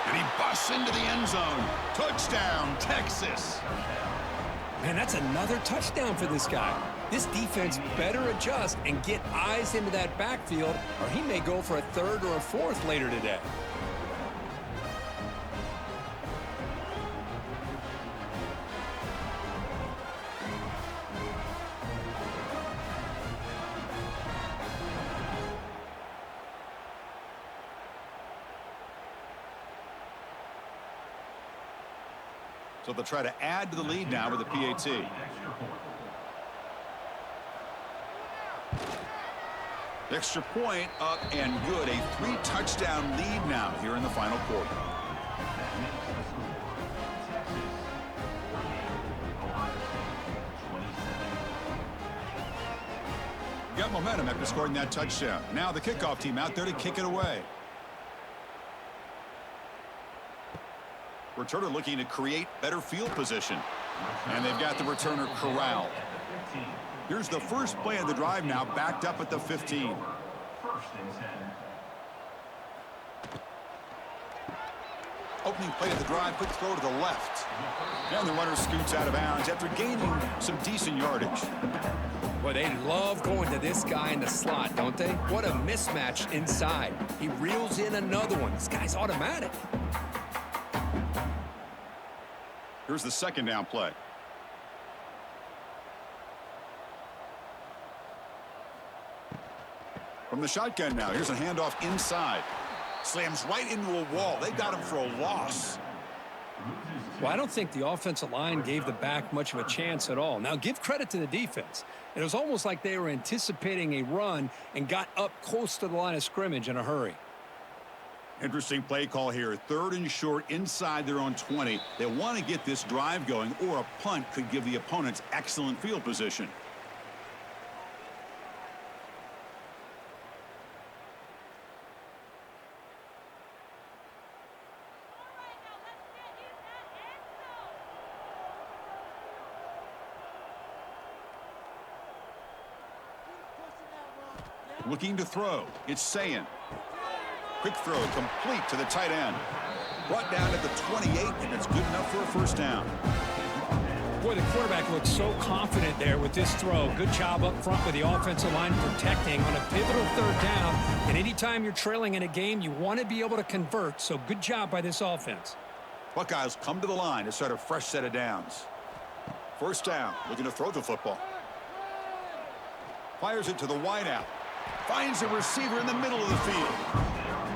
And he busts into the end zone. Touchdown, Texas. Man, that's another touchdown for this guy. This defense better adjust and get eyes into that backfield, or he may go for a third or a fourth later today. So they'll try to add to the lead now with a PAT. Extra point up and good. A 3-touchdown lead now here in the final quarter. Got momentum after scoring that touchdown. Now the kickoff team out there to kick it away. Returner looking to create better field position. And they've got the returner corralled. Here's the first play of the drive now, backed up at the 15. Opening play of the drive, quick throw to the left. And the runner scoots out of bounds after gaining some decent yardage. Well, they love going to this guy in the slot, don't they? What a mismatch inside. He reels in another one. This guy's automatic. Here's the second down play. From the shotgun now, here's a handoff inside. Slams right into a wall. They got him for a loss. Well, I don't think the offensive line gave the back much of a chance at all. Now, give credit to the defense. It was almost like they were anticipating a run and got up close to the line of scrimmage in a hurry. Interesting play call here. Third and short inside their own 20. They want to get this drive going, or a punt could give the opponents excellent field position. Looking to throw. It's Sayin. Quick throw complete to the tight end. Brought down at the 28, and it's good enough for a first down. Boy, the quarterback looks so confident there with this throw. Good job up front with the offensive line protecting on a pivotal third down. And anytime you're trailing in a game, you want to be able to convert. So good job by this offense. Buckeyes come to the line to start a fresh set of downs. First down, looking to throw the football. Fires it to the wideout. Finds a receiver in the middle of the field.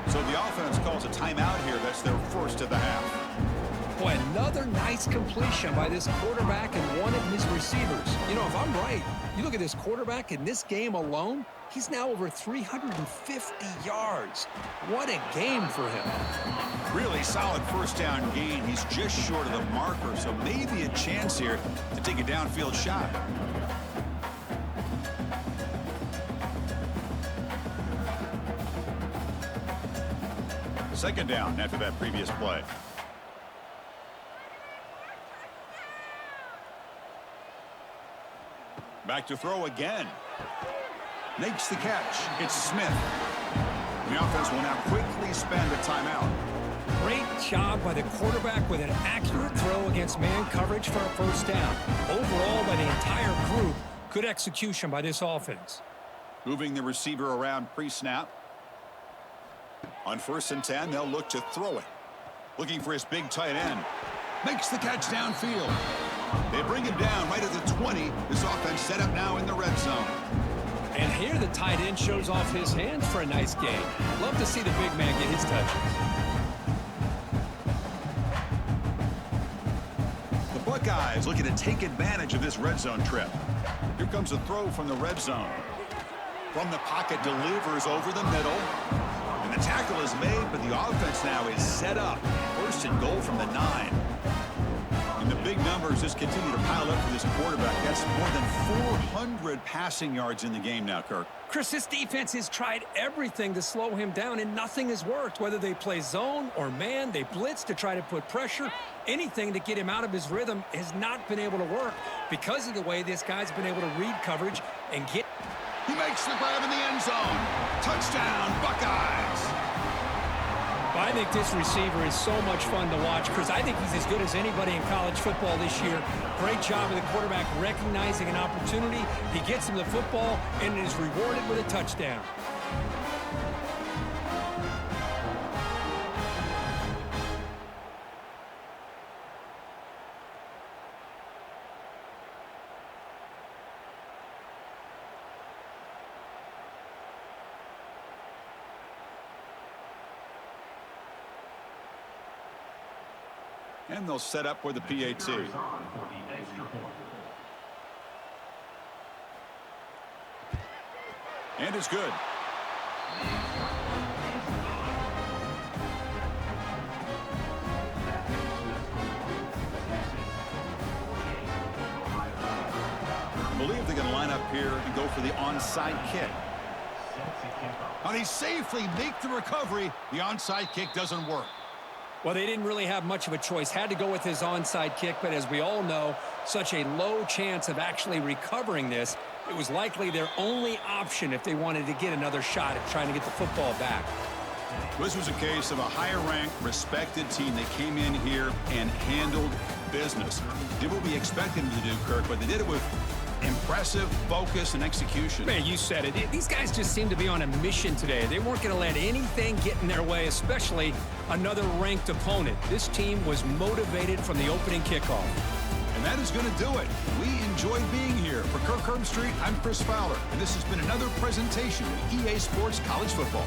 So the offense calls a timeout here. That's their first of the half. Boy, another nice completion by this quarterback and one of his receivers. You know, if I'm right, you look at this quarterback in this game alone, he's now over 350 yards. What a game for him. Really solid first down gain. He's just short of the marker, so maybe a chance here to take a downfield shot. Second down after that previous play. Back to throw again. Makes the catch. It's Smith. The offense will now quickly spend a timeout. Great job by the quarterback with an accurate throw against man coverage for a first down. Overall, by the entire group, good execution by this offense. Moving the receiver around pre-snap. On 1st and 10, they'll look to throw it. Looking for his big tight end. Makes the catch downfield. They bring him down right at the 20. This offense set up now in the red zone. And here the tight end shows off his hands for a nice gain. Love to see the big man get his touches. The Buckeyes looking to take advantage of this red zone trip. Here comes a throw from the red zone. From the pocket, delivers over the middle. And the tackle is made, but the offense now is set up. 1st and goal from the 9. And the big numbers just continue to pile up for this quarterback. That's more than 400 passing yards in the game now, Kirk. Chris, this defense has tried everything to slow him down, and nothing has worked. Whether they play zone or man, they blitz to try to put pressure. Anything to get him out of his rhythm has not been able to work because of the way this guy's been able to read coverage and get. He makes the grab in the end zone. Touchdown, Buckeyes. I think this receiver is so much fun to watch, Chris. I think he's as good as anybody in college football this year. Great job of the quarterback recognizing an opportunity. He gets him the football and is rewarded with a touchdown. And they'll set up for the PAT. And it's good. I believe they're going to line up here and go for the onside kick. And he safely makes the recovery. The onside kick doesn't work. Well, they didn't really have much of a choice. Had to go with his onside kick, but as we all know, such a low chance of actually recovering this. It was likely their only option if they wanted to get another shot at trying to get the football back. This was a case of a higher-ranked, respected team that came in here and handled business. Did what we expected them to do, Kirk, but they did it with impressive focus and execution. Man, you said it. These guys just seem to be on a mission today. They weren't going to let anything get in their way, especially another ranked opponent. This team was motivated from the opening kickoff. And that is going to do it. We enjoyed being here. For Kirk Herbstreit, I'm Chris Fowler, and this has been another presentation of EA Sports College Football.